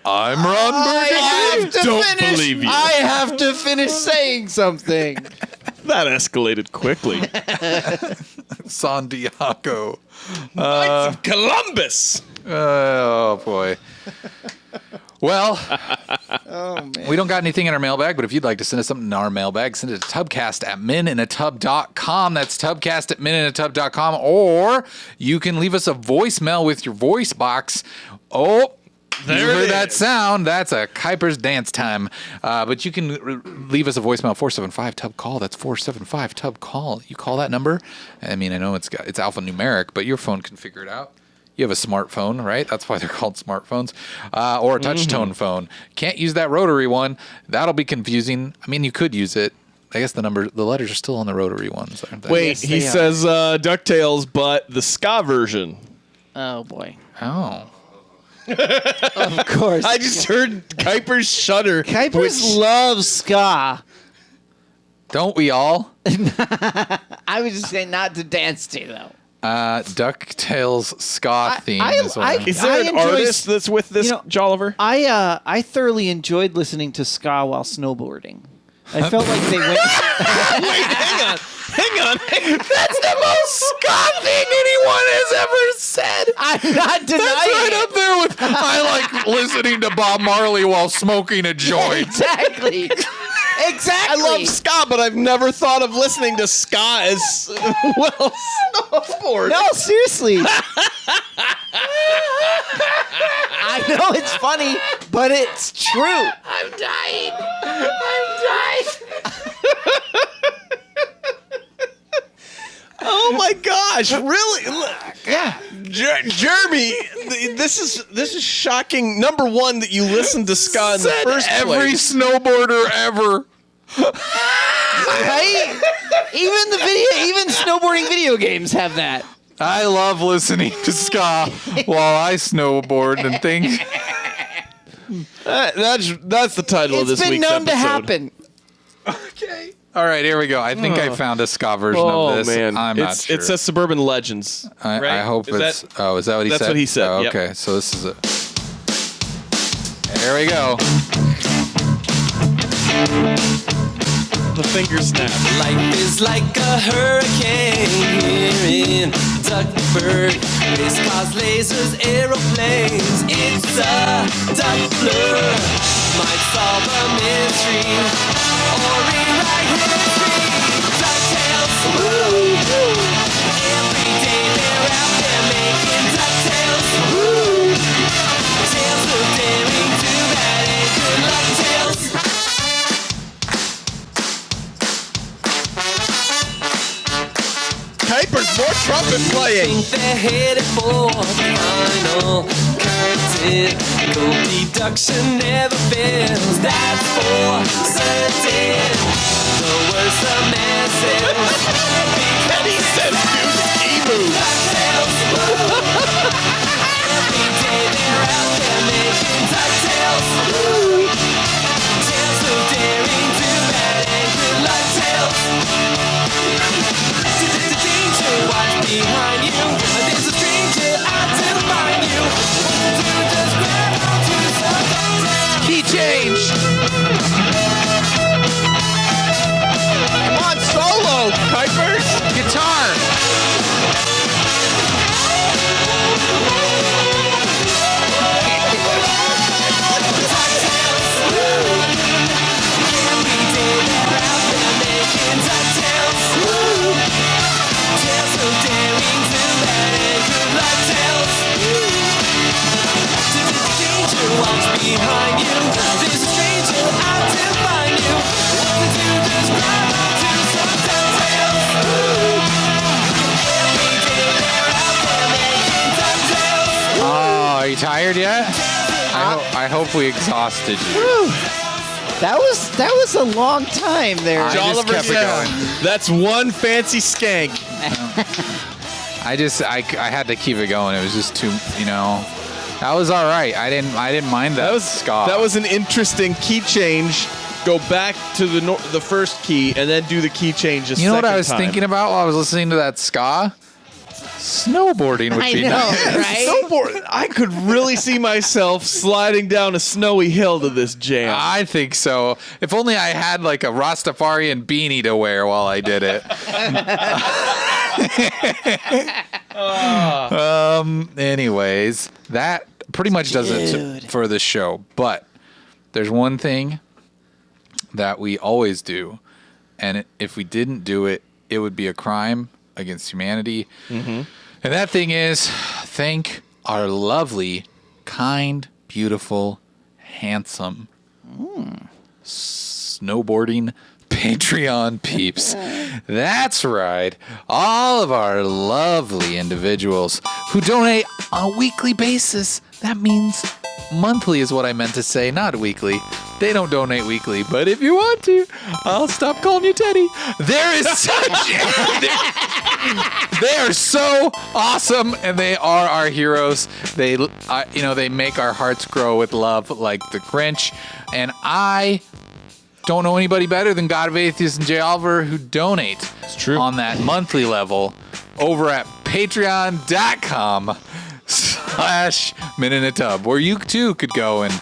I'm Ron Burgundy. Don't believe you. I have to finish saying something. That escalated quickly. San Diego. Knights of Columbus. Oh, boy. Well, we don't got anything in our mailbag, but if you'd like to send us something in our mailbag, send it to tubcast@meninatub.com. That's tubcast@meninatub.com. Or you can leave us a voicemail with your voice box. Oh, you heard that sound. That's a Kuipers dance time. But you can leave us a voicemail, 475-TUB-CALL. That's 475-TUB-CALL. You call that number. I mean, I know it's alphanumeric, but your phone can figure it out. You have a smartphone, right? That's why they're called smartphones. Or a touch-tone phone. Can't use that rotary one. That'll be confusing. I mean, you could use it. I guess the letters are still on the rotary ones, aren't they? Wait, yes, he says DuckTales, but the ska version. Oh, boy. Oh. Of course. I just heard Kuipers shudder. Kuipers loves ska. Don't we all? I was just saying not to dance to, though. DuckTales ska theme is what I'm- Is there I an enjoy artist that's with this, Jolliver? I thoroughly enjoyed listening to ska while snowboarding. I felt like they went. Wait, hang on. That's the most ska thing anyone has ever said. I'm not denying That's right it. up there with I like listening to Bob Marley while smoking a joint. Exactly. I love ska, but I've never thought of listening to ska as well snowboard. No, seriously. I know it's funny, but it's true. I'm dying. Oh my gosh! Really? Yeah. Jeremy, this is shocking. Number one, that you listened to ska in the Said first every place. snowboarder ever. Right? Even snowboarding video games have that. I love listening to ska while I snowboard and think. That's the title of It's this been week's known to episode. happen. Okay. All right, here we go. I think I found a ska version of this. Man, I'm not sure. It says Suburban Legends. I right? hope Is it's. that- Oh, is that what he said? That's what he said, Oh, yep. okay, so this is it. There we go. the finger snap. Life is like a hurricane here in Duckburg. Race cars, lasers, aeroplanes. It's a duck blur. Might solve a mystery or rewrite history. DuckTales, woo! Every day they're out there making DuckTales, woo! Tales of daring, too bad and good luck tales. Kuiper's more trumpet playing. Think they're headed for the final curtain. Gold deduction never fails, that's for certain. The worse the message, And he says, dude, emu. DuckTales, woo! Every day they're out there making DuckTales, woo! Tales of daring, too bad and good luck tales. Danger, watch behind you. There's a stranger out to find you. What to do, just grab onto something. Key change. Come on, solo, Kuipers. Guitar. Every day they're out there making DuckTales, woo! Tales of daring, too bad and good luck tales. Danger, watch behind you. There's a stranger out to find you. What to do, just grab onto some DuckTales, woo! Every day they're out there making DuckTales. Oh, are you tired yet? I hope we exhausted you. That was a long time there. I just Oliver kept it said, going. that's one fancy skank. I had to keep it going. It was just too, that was all right. I didn't mind that. That was ska. That was an interesting key change. Go back to the first key and then do the key change a You know what I second was time. thinking about while I was listening to that ska? Snowboarding would I be know, nice. right? Snowboard. I could really see myself sliding down a snowy hill to this jam. I think so. If only I had like a Rastafarian beanie to wear while I did it. Anyways, that pretty much does it for the show. But there's one thing that we always do, and if we didn't do it, it would be a crime against humanity. Mm-hmm. And that thing is thank our lovely, kind, beautiful, handsome snowboarding Patreon peeps. That's right. All of our lovely individuals who donate on a weekly basis. That means monthly is what I meant to say, not weekly. They don't donate weekly, but if you want to, I'll stop calling you Teddy. There is such... They are so awesome, and they are our heroes. They, they make our hearts grow with love like the Grinch. And I don't know anybody better than God of Atheists and Jay Oliver who donate true. on that monthly level. over at patreon.com/Minute in a Tub, where you too could go and,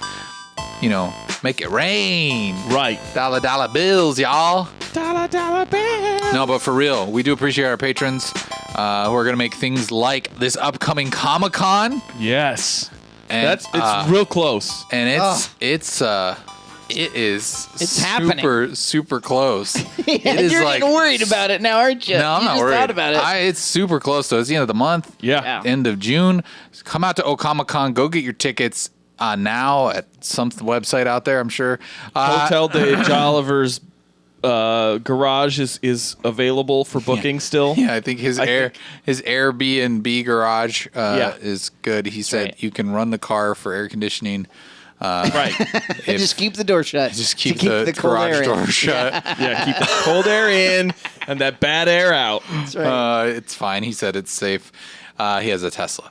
make it rain. Right. Dollar bills, y'all. Dollar bill. No, but for real, we do appreciate our patrons who are going to make things like this upcoming Comic-Con. Yes. And, It's real close. And it's happening. super close. It is You're like getting worried about it now, aren't you? No, I'm You not just worried. thought about it. It's super close though. It's the end of the month. Yeah. End of June. Come out to Comic-Con. Go get your tickets now at some website out there, I'm sure. Hotel de Jolliver's garage is available for booking still. Yeah, I think his Airbnb garage is good. He said right. you can run the car for air conditioning. Right. And just keep the door shut. Just to keep the cold garage air in. door shut. Yeah, keep the cold air in and that bad air out. That's right. It's fine. He said it's safe. He has a Tesla.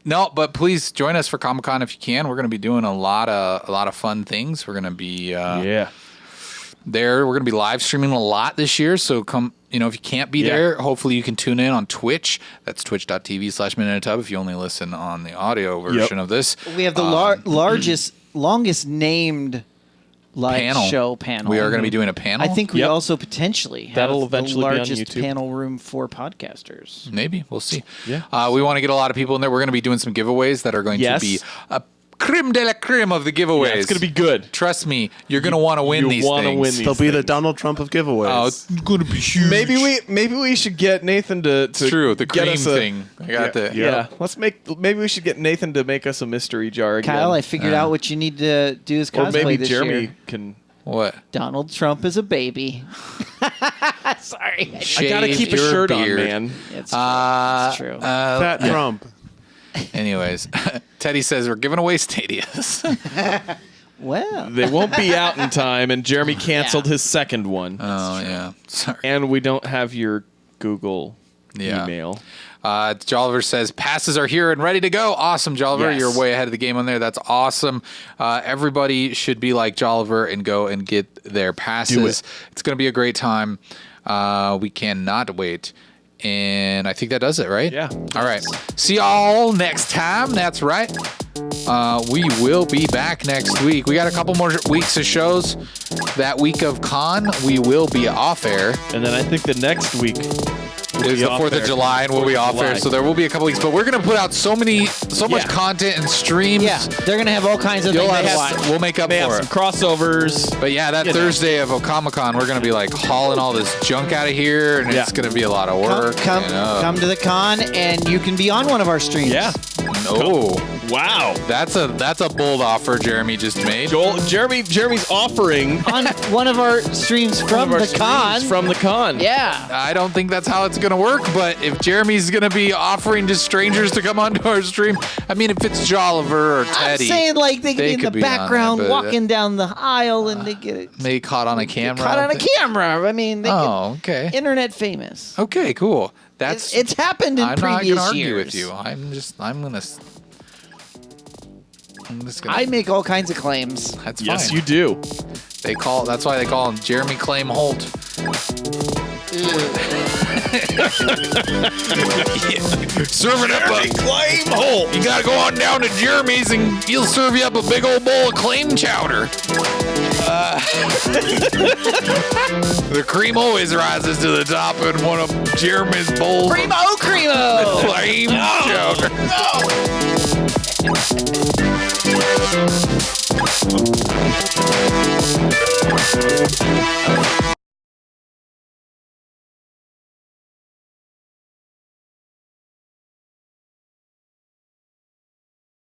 No, but please join us for Comic-Con if you can. We're going to be doing a lot of fun things. We're going to be there. We're going to be live streaming a lot this year. So come, if you can't be there, hopefully you can tune in on Twitch. That's twitch.tv/Minute in a Tub if you only listen on the audio version of this. We have the longest named live show panel. We are going to be doing a panel. I think we also potentially have That'll eventually the be on largest YouTube. panel room for podcasters. Maybe. We'll see. Yeah. We want to get a lot of people in there. We're going to be doing some giveaways that are going to be a creme de la creme of the giveaways. Yeah, it's going to be good. Trust me, you're going to want to win these things. They'll be the Donald Trump of giveaways. Oh, it's going to be huge. Maybe we should get Nathan to True, the get cream us thing. I got that. Yeah. Maybe we should get Nathan to make us a mystery jar again. Kyle, I figured out what you need to do as cosplay or maybe this Jeremy year. can. What? Donald Trump is a baby. Sorry. I gotta keep a your shirt beard. on, man. It's true. Fat Trump. Anyways, Teddy says we're giving away Stadias. Well, They won't be out in time, and Jeremy canceled his second one. Oh, yeah. Sorry. And we don't have your Google Yeah. email. Jolliver says passes are here and ready to go. Awesome, Jolliver. Yes. You're way ahead of the game on there. That's awesome. Everybody should be like Jolliver and go and get their passes. Do it. It's going to be a great time. We cannot wait. And I think that does it, right? Yeah. All right. See y'all next time. That's right. We will be back next week. We got a couple more weeks of shows. That week of con, we will be off air. And then I think the next week Is the 4th of July, and we'll be off air, so there will be a couple weeks. But we're going to put out so much content and streams. yeah, they're going to have all kinds of things to watch. We'll make up They have for some it. crossovers. But yeah, that Thursday of Comic-Con, we're going to be like hauling all this junk out of here, and it's going to be a lot of work. Come to the con, and you can be on one of our streams. Yeah. Oh, Wow. that's a bold offer Jeremy just made. Jeremy's offering On one of our streams from the con. From the con. Yeah. I don't think that's how it's going to work, but if Jeremy's going to be offering to strangers to come onto our stream, I mean, if it's Jolliver or Teddy. I'm saying like they could be in the could be on background there, but, walking down the aisle and they get it maybe caught on a camera. caught on a camera. I mean, they okay. get internet famous. Okay, cool. That's It's happened in I'm not previous gonna argue years. with you. I'm just gonna. I make all kinds of claims. That's fine. Yes, you do. That's why they call him Jeremy Claim Holt. Serving up Claim Holt. you gotta go on down to Jeremy's and he'll serve you up a big old bowl of claim chowder. The cream always rises to the top in one of Jeremy's bowls. Cremo! Claim chowder. No!